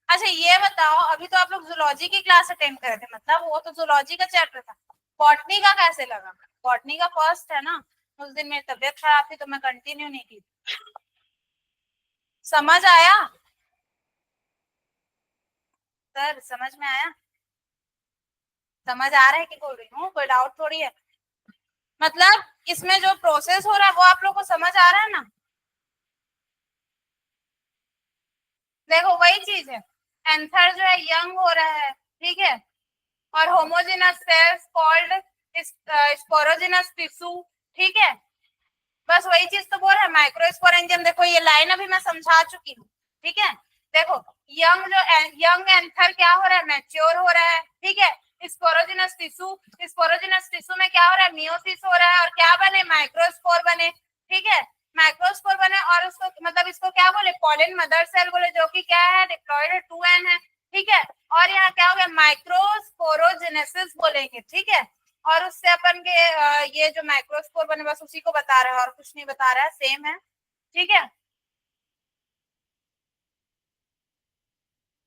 अच्छा ये बताओ, अभी तो आप लोग जूलॉजी की क्लास अटेंड करे थे, मतलब वो तो जूलॉजी का चैप्टर था, बॉटनी का कैसे लगा? बॉटनी का फर्स्ट है ना, उस दिन मेरी तबीयत खराब थी तो मैं कंटिन्यू नहीं की। समझ आया? सर समझ में आया? समझ आ रहा है कि बोल रही हूँ, कोई डाउट थोड़ी है। मतलब इसमें जो प्रोसेस हो रहा है वो आप लोग को समझ आ रहा है ना? देखो वही चीज है, एंथर जो है यंग हो रहा है, ठीक है, और homogeneous cells called sporogenous tissue. ठीक है, बस वही चीज तो बोल रहा है माइक्रोस्पोरेंजियम। देखो ये लाइन अभी मैं समझा चुकी हूँ। ठीक है, देखो यंग जो यंग एंथर क्या हो रहा है मैच्योर हो रहा है। ठीक है, स्पोरोजिनस टिश्यू, स्पोरोजिनस टिश्यू में क्या हो रहा है मियोसिस हो रहा है, और क्या बने माइक्रोस्पोर बने। ठीक है, माइक्रोस्पोर बने, और उसको मतलब इसको क्या बोले पॉलन मदर सेल बोले, जो कि क्या है डिप्लॉयड है 2n है। ठीक है, और यहाँ क्या हो गया माइक्रोस्पोरोजेनेसिस बोलेंगे। ठीक है, और उससे अपन के ये जो माइक्रोस्पोर बने बस उसी को बता रहा है और कुछ नहीं बता रहा है, सेम है। ठीक है,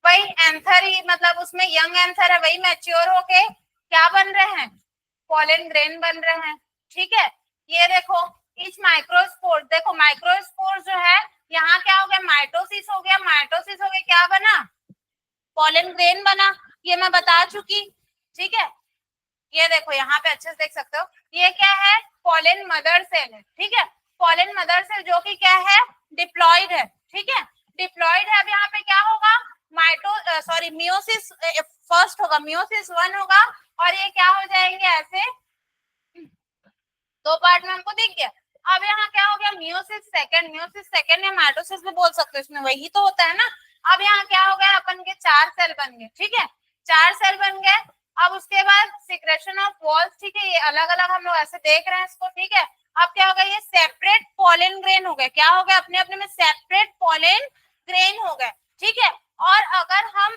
वही एंथर ही मतलब उसमें यंग एंथर है, वही मैच्योर होके क्या बन रहे हैं पॉलन ग्रेन बन रहे हैं। ठीक है, ये देखो इस माइक्रोस्पोर, देखो माइक्रोस्पोर जो है यहाँ क्या हो गया माइटोसिस हो गया, माइटोसिस हो गया क्या बना पॉलन ग्रेन बना, ये मैं बता चुकी। ठीक है, ये देखो यहाँ पे अच्छे से देख सकते हो, ये क्या है पॉलन मदर सेल है। ठीक है, पॉलन मदर सेल जो कि क्या है डिप्लॉयड है। ठीक है, डिप्लॉयड है। अब यहाँ पे क्या होगा माइटो सॉरी मियोसिस फर्स्ट होगा, मियोसिस 1 होगा, और ये क्या हो जाएंगे ऐसे दो पार्ट में हमको दिख गया। अब यहाँ क्या हो गया मियोसिस सेकंड या माइटोसिस भी बोल सकते हो, इसमें वही तो होता है ना। अब यहाँ क्या हो गया अपन के 4 सेल बन गए। ठीक है, 4 सेल बन गए। अब उसके बाद सिक्रेशन ऑफ वॉल्स। ठीक है, ये अलग अलग हम लोग ऐसे देख रहे हैं इसको। ठीक है, अब क्या हो गया ये सेपरेट पॉलन ग्रेन हो गए, क्या हो गया अपने अपने में सेपरेट पॉलन ग्रेन हो गए। ठीक है, और अगर हम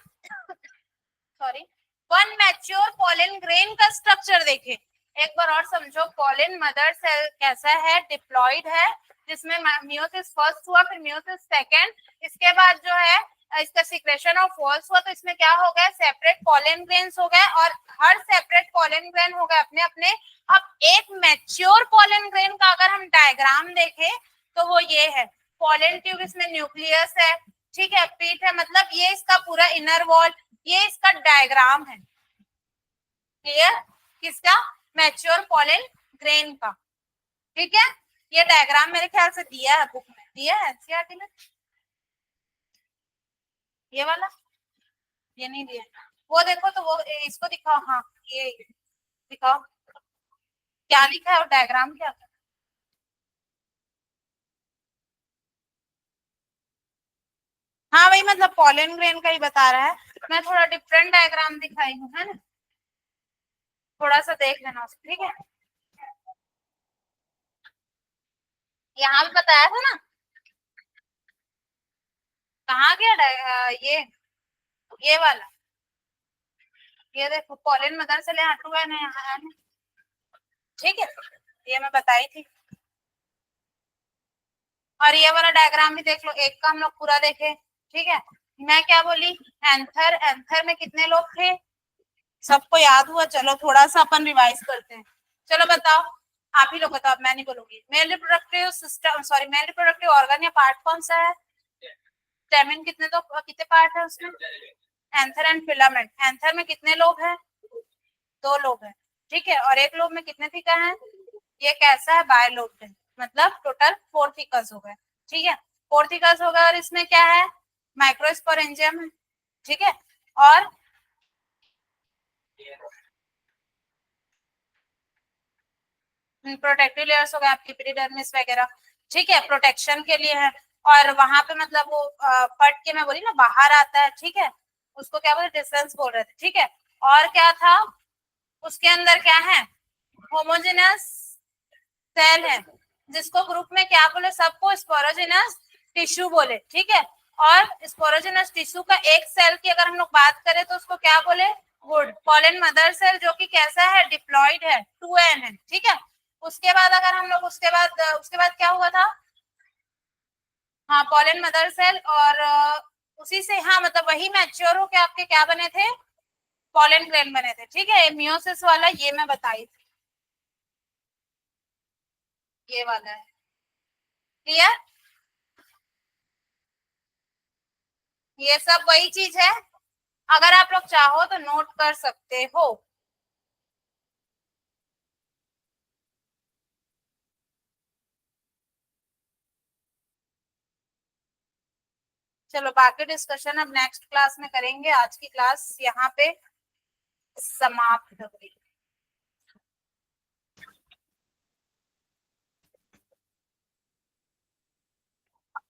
sorry one mature pollen grain का स्ट्रक्चर देखें, एक बार और समझो पॉलन मदर सेल कैसा है डिप्लॉयड है, जिसमें मियोसिस फर्स्ट हुआ फिर मियोसिस सेकंड, इसके बाद जो है इसका सिक्रेशन ऑफ वॉल्स हुआ, तो इसमें क्या हो गया सेपरेट पॉलन ग्रेन्स हो गए, और हर सेपरेट पॉलन ग्रेन हो गए अपने अपने। अब एक मैच्योर पॉलन ग्रेन का अगर हम डायग्राम देखें तो वो ये है पॉलन ट्यूब, इसमें न्यूक्लियस है। ठीक है, पीठ है, मतलब ये इसका पूरा इनर वॉल, ये इसका डायग्राम है। क्लियर? किसका मैच्योर पॉलन ग्रेन का। ठीक है, ये डायग्राम मेरे ख्याल से दिया है बुक में, दिया है एनसीईआरटी में ये वाला, ये नहीं दिया। वो देखो तो वो इसको दिखाओ, हाँ ये दिखाओ क्या लिखा है और डायग्राम क्या है। हाँ वही मतलब पॉलन ग्रेन का ही बता रहा है, मैं थोड़ा डिफरेंट डायग्राम दिखाई हूँ है ना, थोड़ा सा देख लेना उसको। ठीक है, यहाँ भी बताया था ना। कहाँ गया ये वाला, ये देखो पॉलिन मदर से ले टू एन है यहाँ है। ठीक है, ये मैं बताई थी। और ये वाला डायग्राम भी देख लो, एक का हम लोग पूरा देखे। ठीक है, मैं क्या बोली, एंथर, एंथर में कितने लोग थे, सबको याद हुआ? चलो थोड़ा सा अपन रिवाइज करते हैं। चलो बताओ, आप ही लोग बताओ, मैं नहीं बोलूंगी। Mail reproductive system, sorry male reproductive organ या पार्ट कौन सा है? स्टेमिन। कितने पार्ट है उसमें? Anther and filament. एंथर में कितने लोग हैं? 2 लोग हैं। ठीक है, और एक लोब में कितने थीका है? ये कैसा है? बायलोब्ड है, मतलब टोटल 4 थीकस हो गए। ठीक है, 4 थीकस हो गए, और इसमें क्या है? माइक्रोस्पोरेंजियम है। ठीक है, और प्रोटेक्टिव लेयर्स हो गए आपकी एपिडर्मिस वगैरह। ठीक है, प्रोटेक्शन के लिए है। और वहां पे मतलब वो फट के मैं बोली ना बाहर आता है। ठीक है, उसको क्या बोलते, डिस्टेंस बोल रहे थे। ठीक है, और क्या था उसके अंदर, क्या है? होमोजेनस सेल है, जिसको ग्रुप में क्या बोले, सबको स्पोरोजेनस टिश्यू बोले। ठीक है, और स्पोरोजेनस टिश्यू का एक सेल की अगर हम लोग बात करें तो उसको क्या बोले? वुड। पॉलन मदर सेल जो कि कैसा है? डिप्लॉइड है, 2n है। ठीक है, उसके बाद अगर हम लोग उसके बाद क्या हुआ था? हाँ, पॉलन मदर सेल, और उसी से, हाँ मतलब वही मैच्योर हो के आपके क्या बने थे? पॉलन ग्रेन बने थे। ठीक है, मियोसिस वाला ये मैं बताई थी, ये वाला है। क्लियर? ये सब वही चीज है, अगर आप लोग चाहो तो नोट कर सकते हो। चलो बाकी डिस्कशन अब नेक्स्ट क्लास में करेंगे। आज की क्लास यहाँ पे समाप्त हो गई।